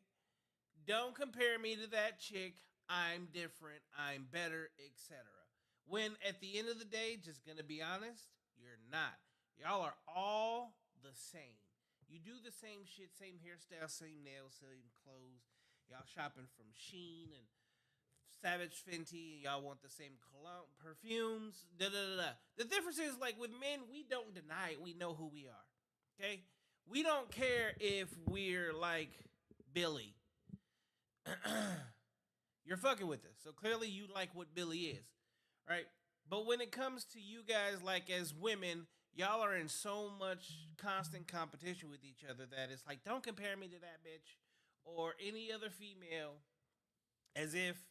don't compare me to that chick, I'm different, I'm better, etc. When at the end of the day, just gonna be honest, you're not. Y'all are all the same. You do the same shit, same hairstyle, same nails, same clothes. Y'all shopping from Shein and Savage Fenty, and y'all want the same cologne, perfumes, The difference is, like, with men, we don't deny it. We know who we are, okay? We don't care if we're, like, Billy. You're fucking with us, so clearly you like what Billy is, right? But when it comes to you guys, like, as women, y'all are in so much constant competition with each other that it's like, don't compare me to that bitch or any other female as if,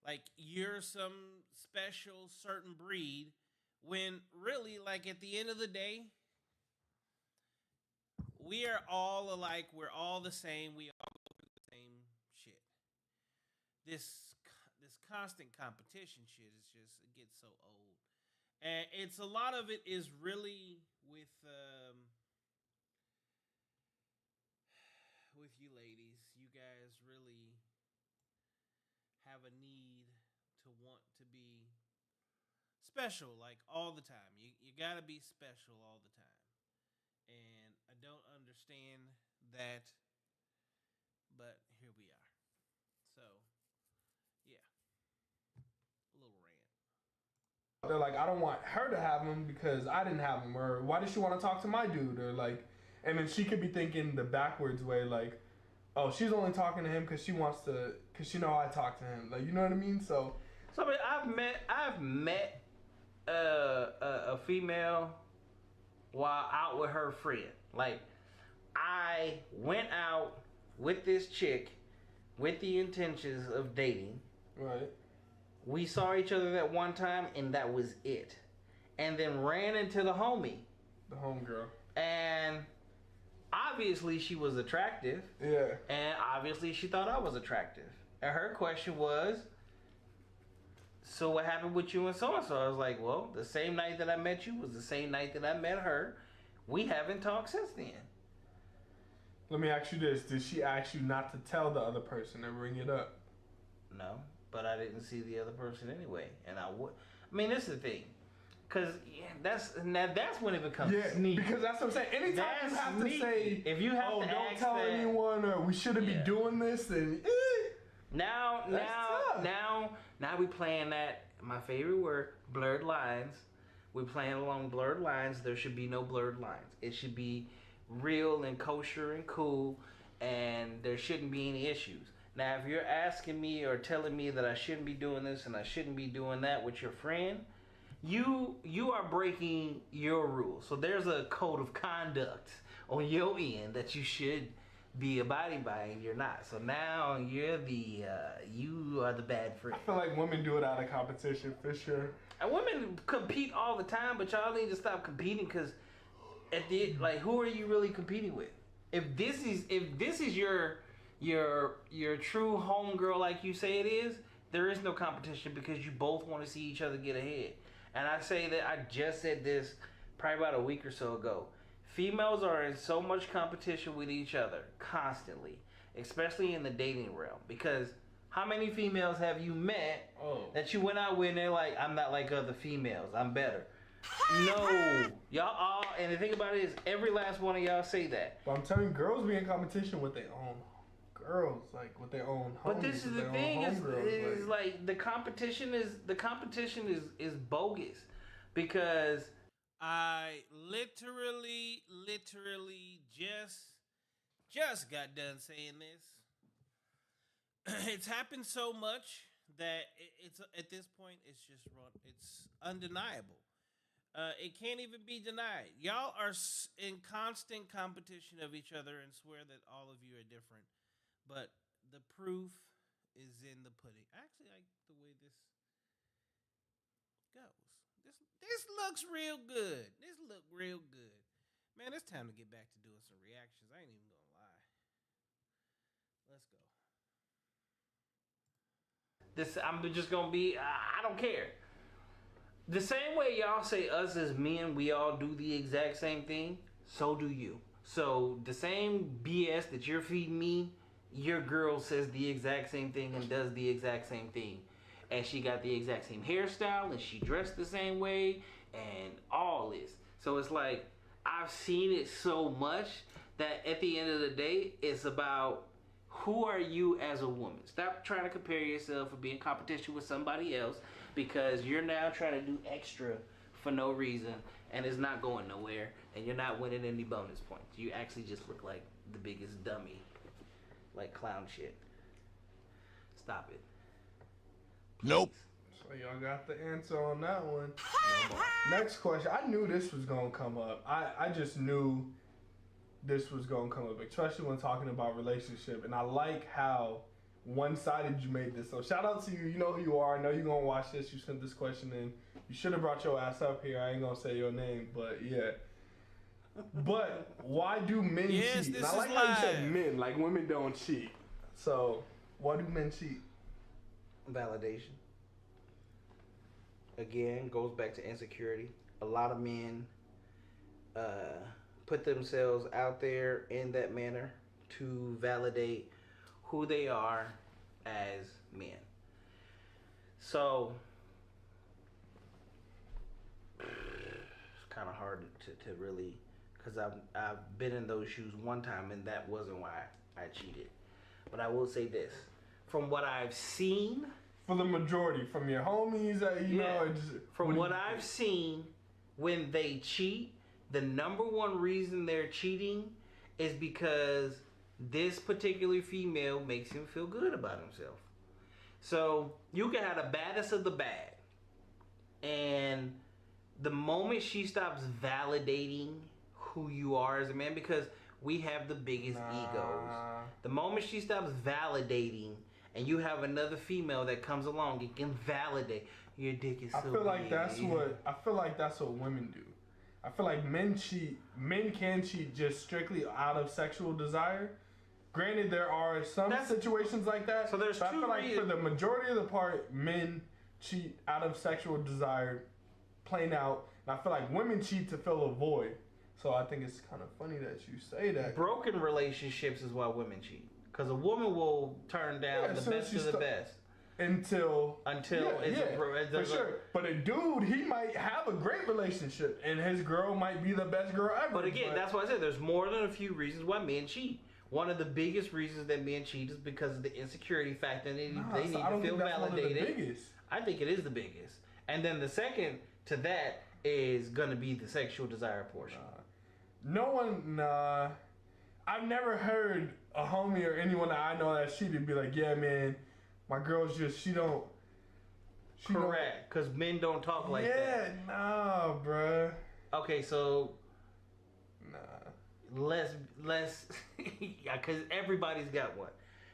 like, you're some special certain breed, when really, like, at the end of the day, we are all alike. We're all the same. We all go through the same shit. This constant competition shit is just, it gets so old. And it's a lot of it is really with you ladies. You guys really have a need to want to be special, like, all the time. You gotta be special all the time. And I don't understand that, but here we are. So, yeah. A little rant. They're like, I don't want her to have him because I didn't have him, or why does she want to talk to my dude, or like, and then she could be thinking the backwards way, like, oh, she's only talking to him because she wants to, because she know I talk to him, like, you know what I mean? So I mean, I've met a female while out with her friend. Like, I went out with this chick with the intentions of dating. Right. We saw each other that one time, and that was it. And then ran into the homie. The homegirl. And obviously she was attractive. Yeah. And obviously she thought I was attractive. And her question was, so what happened with you and so-and-so? I was like, well, the same night that I met you was the same night that I met her. We haven't talked since then. Let me ask you this. Did she ask you not to tell the other person and bring it up? No, but I didn't see the other person anyway. And I would. I mean, this is the thing. Because that's when it becomes sneaky. Because that's what I'm saying. Anytime That's you have sneaky. to say, If you have to don't ask tell that- anyone, or we shouldn't be doing this, then Now we playing that, my favorite word, blurred lines. We're playing along blurred lines. There should be no blurred lines. It should be real and kosher and cool, and there shouldn't be any issues. Now, if you're asking me or telling me that I shouldn't be doing this and I shouldn't be doing that with your friend, you are breaking your rules. So there's a code of conduct on your end that you should be abiding by, and you're not. So now you are the bad friend. I feel like women do it out of competition for sure. And women compete all the time, but y'all need to stop competing, because who are you really competing with? If this is your true homegirl like you say it is, there is no competition, because you both want to see each other get ahead. And I say that, I just said this probably about a week or so ago. Females are in so much competition with each other constantly, especially in the dating realm, because how many females have you met that you went out with and they're like, I'm not like other females, I'm better? No, y'all all, and the thing about it is, every last one of y'all say that. But I'm telling you, girls be in competition with their own girls, like with their own homies. But this is the thing, is like like the competition is bogus, because I literally just got done saying this. It's happened so much that it's at this point it's just wrong. It's undeniable. It can't even be denied. Y'all are in constant competition of each other and swear that all of you are different, but the proof is in the pudding. I actually like the way this goes. This looks real good. This look real good. Man, it's time to get back to doing some reactions. I ain't even gonna lie. Let's go. I'm just gonna be, I don't care. The same way y'all say us as men, we all do the exact same thing, so do you. So the same BS that you're feeding me, your girl says the exact same thing and does the exact same thing. And she got the exact same hairstyle, and she dressed the same way, and all this. So it's like, I've seen it so much that at the end of the day, it's about who are you as a woman. Stop trying to compare yourself or be in competition with somebody else, because you're now trying to do extra for no reason, and it's not going nowhere, and you're not winning any bonus points. You actually just look like the biggest dummy, like clown shit. Stop it. Nope. So y'all got the answer on that one. Next question. I knew this was gonna come up. I just knew this was gonna come up, especially when talking about relationship. And I like how one-sided you made this. So shout out to you. You know who you are. I know you're gonna watch this. You sent this question in. You should have brought your ass up here. I ain't gonna say your name, but yeah. But why do men Yes, cheat? this And I is like how you said live. men, like women don't cheat. So why do men cheat? Validation. Again, goes back to insecurity. A lot of men put themselves out there in that manner to validate who they are as men. So it's kind of hard to really, because I've been in those shoes one time, and that wasn't why I cheated. But I will say this, from what I've seen, For the majority, from your homies, you know, or just, from do what you I've think? seen, when they cheat, the number one reason they're cheating is because this particular female makes him feel good about himself. So you can have the baddest of the bad, and The moment she stops validating who you are as a man, because we have the biggest egos. The moment she stops validating, and you have another female that comes along and can validate your dick is so I feel like big. that's what women do. I feel like men can cheat just strictly out of sexual desire. Granted, there are some situations like that. So there's but two I feel like for the majority of the part, men cheat out of sexual desire, plain out. And I feel like women cheat to fill a void. So I think it's kind of funny that you say that. Broken relationships is why women cheat. Because a woman will turn down the best of the best. Until it's for sure. But a dude, he might have a great relationship, and his girl might be the best girl ever. But again, that's why I said there's more than a few reasons why men cheat. One of the biggest reasons that men cheat is because of the insecurity factor. They need to feel validated. I think it is the biggest. And then the second to that is going to be the sexual desire portion. I've never heard a homie or anyone that I know that cheated be like, yeah, man, my girl's just, she don't. Correct, because men don't talk like that. Yeah, nah, bruh. Okay, so. Nah. Less, because everybody's got one.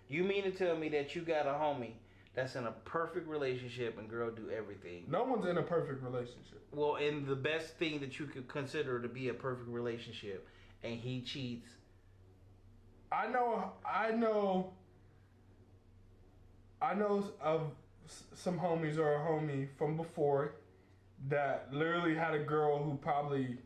You mean to tell me that you got a homie that's in a perfect relationship and girl do everything? No one's in a perfect relationship. Well, and the best thing that you could consider to be a perfect relationship, and he cheats. I know of some homies or a homie from before that literally had a girl who probably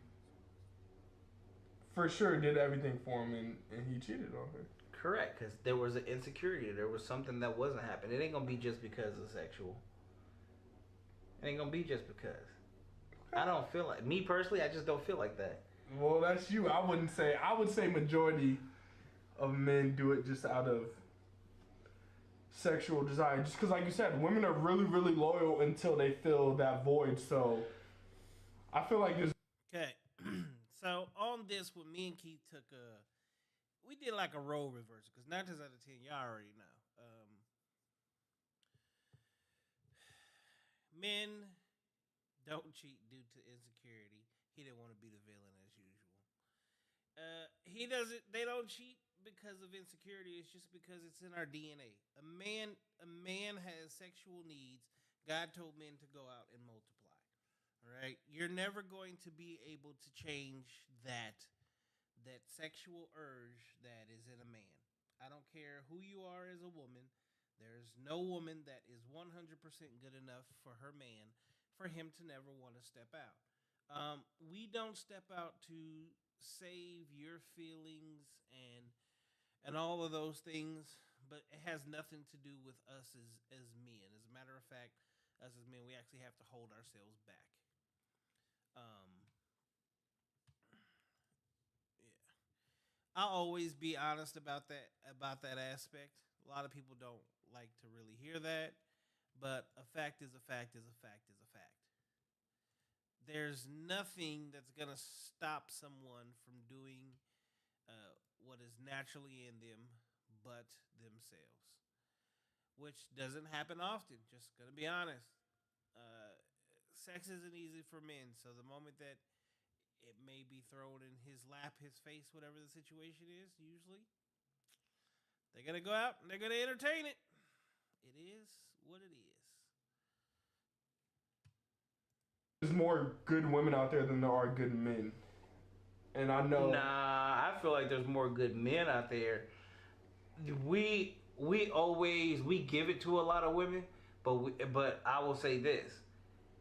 for sure did everything for him and he cheated on her. Correct, because there was an insecurity. There was something that wasn't happening. It ain't going to be just because of sexual. It ain't going to be just because. I don't feel like, me personally, I just don't feel like that. Well, that's you. I would say majority of men do it just out of sexual desire. Just because, like you said, women are really, really loyal until they fill that void. So I feel like there's... Okay. So on this, when me and Keith we did like a role reversal, because 9 times out of 10, y'all already know. Men don't cheat due to insecurity. He didn't want to be the villain as usual. They don't cheat because of insecurity. It's just because it's in our DNA. A man has sexual needs. God told men to go out and multiply. All right? You're never going to be able to change that sexual urge that is in a man. I don't care who you are as a woman. There's no woman that is 100% good enough for her man for him to never want to step out. We don't step out to save your feelings and all of those things, but it has nothing to do with us as men. As a matter of fact, us as men, we actually have to hold ourselves back. I'll always be honest about that aspect. A lot of people don't like to really hear that, but a fact is a fact is a fact is a fact. There's nothing that's going to stop someone from doing what is naturally in them but themselves, which doesn't happen often. Just going to be honest. Sex isn't easy for men, so the moment that it may be thrown in his lap, his face, whatever the situation is, usually they're going to go out and they're going to entertain it. It is what it is. There's more good women out there than there are good men. And I know... Nah, I feel like there's more good men out there. We give it to a lot of women, but I will say this,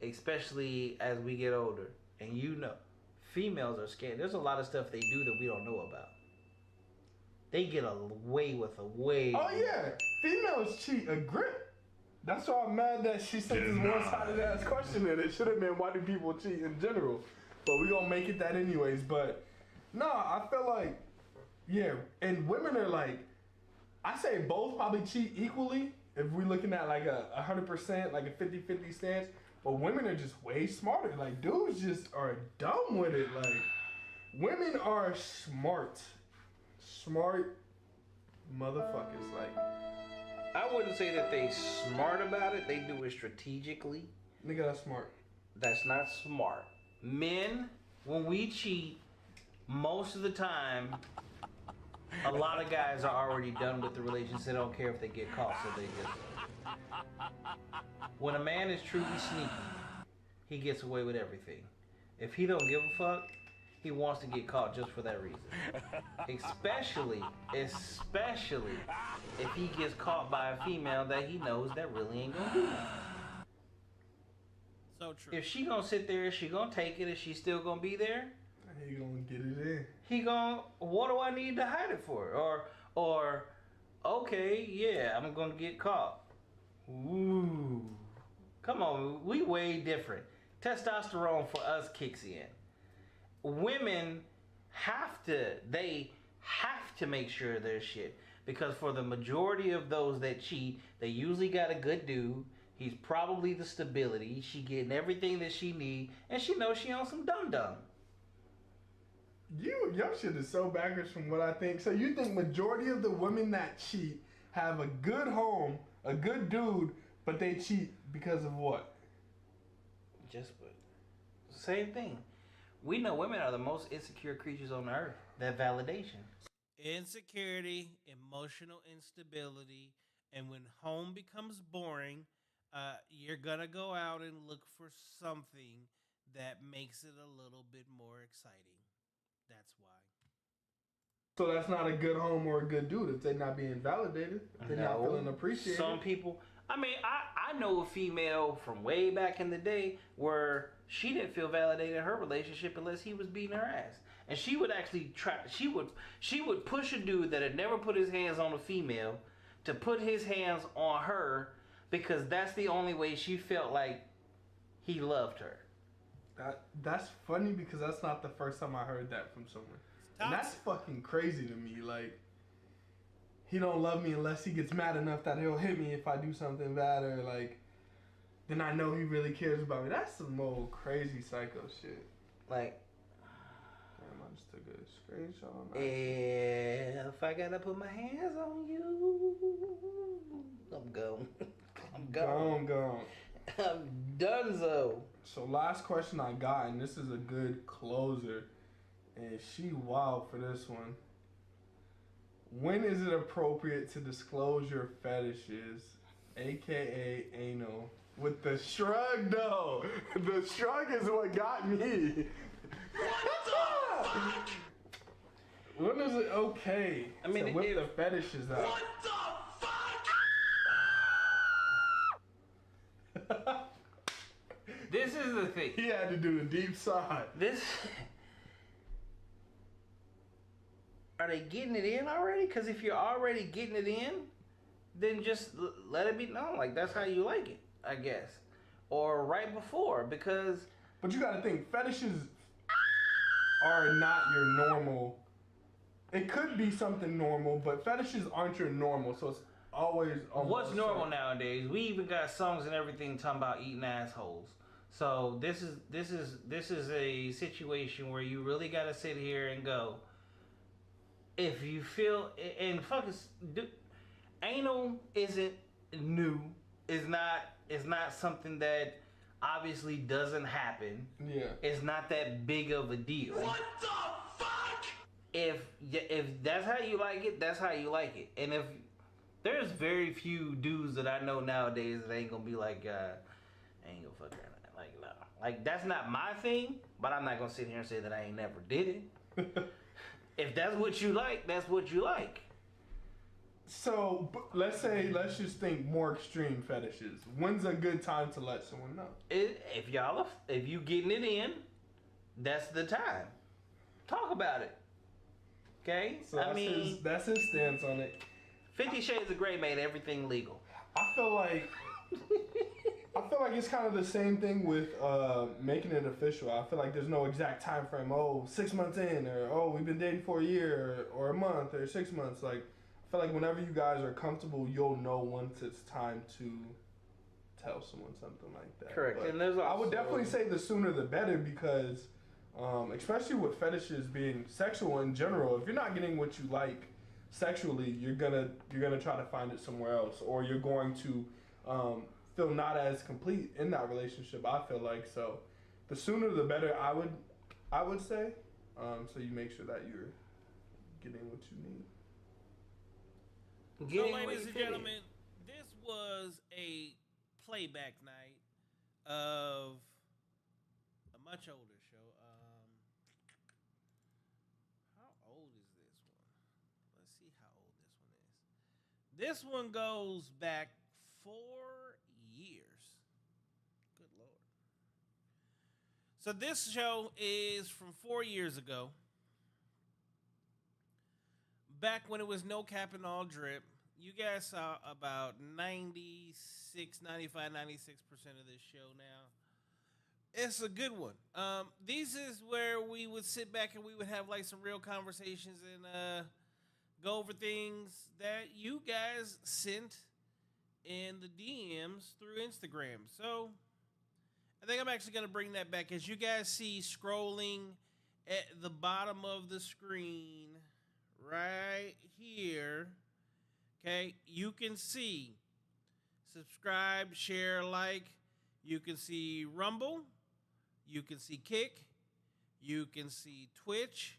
especially as we get older, and females are scared. There's a lot of stuff they do that we don't know about. They get away with way. Oh yeah, females cheat a grip. That's why I'm mad that she sent this one-sided ass question in. It should have been, why do people cheat in general? But we gonna make it that anyways. But no, I feel like, yeah, and women are like, I say both probably cheat equally if we're looking at like a 100%, like a 50-50 stance. But women are just way smarter. Like, dudes just are dumb with it. Like, women are smart. Smart motherfuckers. Like, I wouldn't say that they smart about it. They do it strategically. nigga, that's smart. That's not smart. Men, when we cheat, most of the time, a lot of guys are already done with the relationship. They don't care if they get caught, so they just. When a man is truly sneaky, he gets away with everything. If he don't give a fuck, he wants to get caught just for that reason. Especially if he gets caught by a female that he knows that really ain't gonna do nothing. So true. If she gonna sit there, she gonna take it, and she still gonna be there, He gonna get it in. he gonna, what do I need to hide it for? Or, okay, yeah, I'm gonna get caught. Ooh. Come on, we way different. Testosterone for us kicks in. Women they have to make sure there's shit. Because for the majority of those that cheat, they usually got a good dude. He's probably the stability. She getting everything that she need, and she knows she on some dum-dum. Your shit is so backwards from what I think. So you think majority of the women that cheat have a good home, a good dude, but they cheat because of what? Same thing. We know women are the most insecure creatures on earth. That validation. Insecurity, emotional instability, and when home becomes boring, you're gonna go out and look for something that makes it a little bit more exciting. That's why. So that's not a good home or a good dude if they're not being validated. If they're not feeling appreciated. Some people. I mean, I know a female from way back in the day where she didn't feel validated in her relationship unless he was beating her ass. And she would actually try. She would push a dude that had never put his hands on a female to put his hands on her because that's the only way she felt like he loved her. That's funny because that's not the first time I heard that from someone. And that's fucking crazy to me. Like, he don't love me unless he gets mad enough that he'll hit me if I do something bad, or like, then I know he really cares about me. That's some old crazy psycho shit. Like, damn, I just took a screenshot on that. if I gotta put my hands on you, I'm gone. I'm gone. Gone. I'm donezo. So last question I got, and this is a good closer, and she wild for this one. When is it appropriate to disclose your fetishes, aka anal? With the shrug though. The shrug is what got me. When is it okay to whip the fetishes out? What the fuck? This is the thing. He had to do the deep side. Are they getting it in already? Because if you're already getting it in, then just let it be known. Like, that's how you like it, I guess. Or right before, because... But you gotta think, fetishes are not your normal... It could be something normal, but fetishes aren't your normal, so it's always... What's normal nowadays? We even got songs and everything talking about eating assholes. So this is a situation where you really gotta sit here and go... If you feel, and anal isn't new. It's not something that obviously doesn't happen. Yeah. It's not that big of a deal. What the fuck? If that's how you like it, that's how you like it. And if there's very few dudes that I know nowadays that ain't gonna be like, I ain't gonna fuck her. Like, no. Like, that's not my thing, but I'm not gonna sit here and say that I ain't never did it. If that's what you like, that's what you like. So, let's just think more extreme fetishes. When's a good time to let someone know? If you getting it in, that's the time. Talk about it. Okay? So that's his stance on it. 50 Shades of Grey made everything legal. I feel like it's kind of the same thing with making it official. I feel like there's no exact time frame. Oh, 6 months in, or we've been dating for a year, or a month, or 6 months. Like, I feel like whenever you guys are comfortable, you'll know once it's time to tell someone something like that. Correct. But and there's also, I would definitely say the sooner the better, because especially with fetishes being sexual in general, if you're not getting what you like sexually, you're gonna try to find it somewhere else, or you're going to feel not as complete in that relationship. I feel like, so the sooner the better. I would say. So you make sure that you're getting what you need. So, ladies and gentlemen, this was a playback night of a much older show. How old is this one? Let's see how old this one is. This one goes back 4 years. Good Lord. So this show is from 4 years ago. Back when it was no cap and all drip. You guys saw about 96, 95, 96% of this show now. It's a good one. These is where we would sit back and we would have like some real conversations and go over things that you guys sent in the DMs through Instagram. So I think I'm actually going to bring that back. As you guys see scrolling at the bottom of the screen right here, okay, you can see subscribe, share, like. You can see Rumble. You can see Kick. You can see Twitch.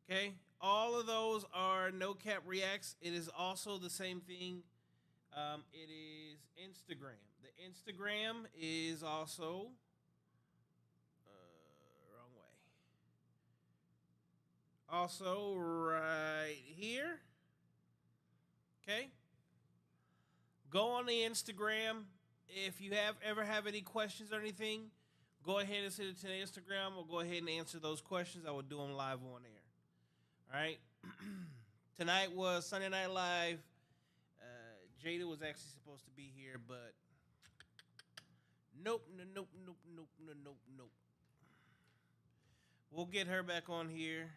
Okay, all of those are No Cap Reacts. It is also the same thing. It is Instagram. The Instagram is also wrong way. Also right here. Okay. Go on the Instagram. If you ever have any questions or anything, go ahead and send it to the Instagram. We'll go ahead and answer those questions. I will do them live on air. All right. Tonight was Sunday Night Live. Jada was actually supposed to be here, but nope. We'll get her back on here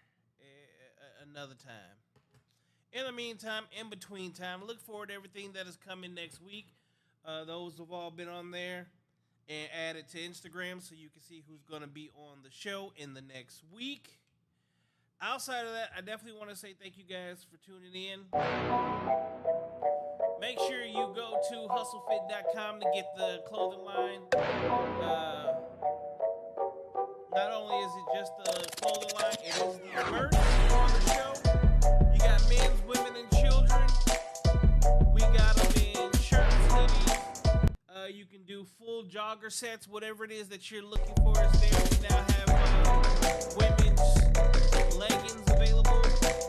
another time. In the meantime, in between time, look forward to everything that is coming next week. Those have all been on there and added to Instagram so you can see who's going to be on the show in the next week. Outside of that, I definitely want to say thank you guys for tuning in. Make sure you go to hustlefit.com to get the clothing line. Not only is it just the clothing line, it is the merch on the show. You got men's, women, and children. We got them in shirts, hoodies. You can do full jogger sets. Whatever it is that you're looking for is there. We now have women's leggings available.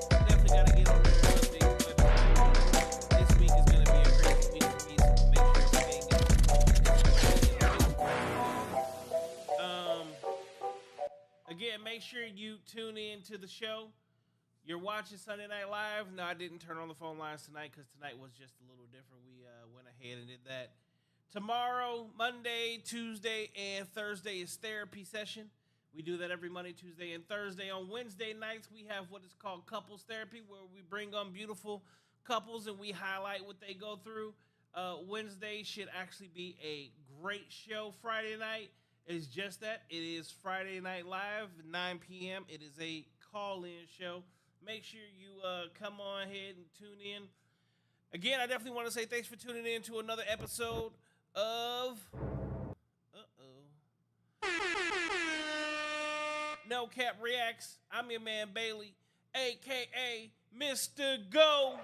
Definitely got to get on there and update the website. This week is going to be a crazy week for me, so make sure everything again, make sure you tune in to the show. You're watching Sunday Night Live. No, I didn't turn on the phone lines tonight because tonight was just a little different. We went ahead and did that. Tomorrow, Monday, Tuesday, and Thursday is therapy session. We do that every Monday, Tuesday, and Thursday. On Wednesday nights, we have what is called couples therapy, where we bring on beautiful couples and we highlight what they go through. Wednesday should actually be a great show. Friday night is just that. It is Friday Night Live, 9 p.m. It is a call-in show. Make sure you come on ahead and tune in. Again, I definitely want to say thanks for tuning in to another episode of No Cap Reacts. I'm your man Bailey, a.k.a. Mr. Go.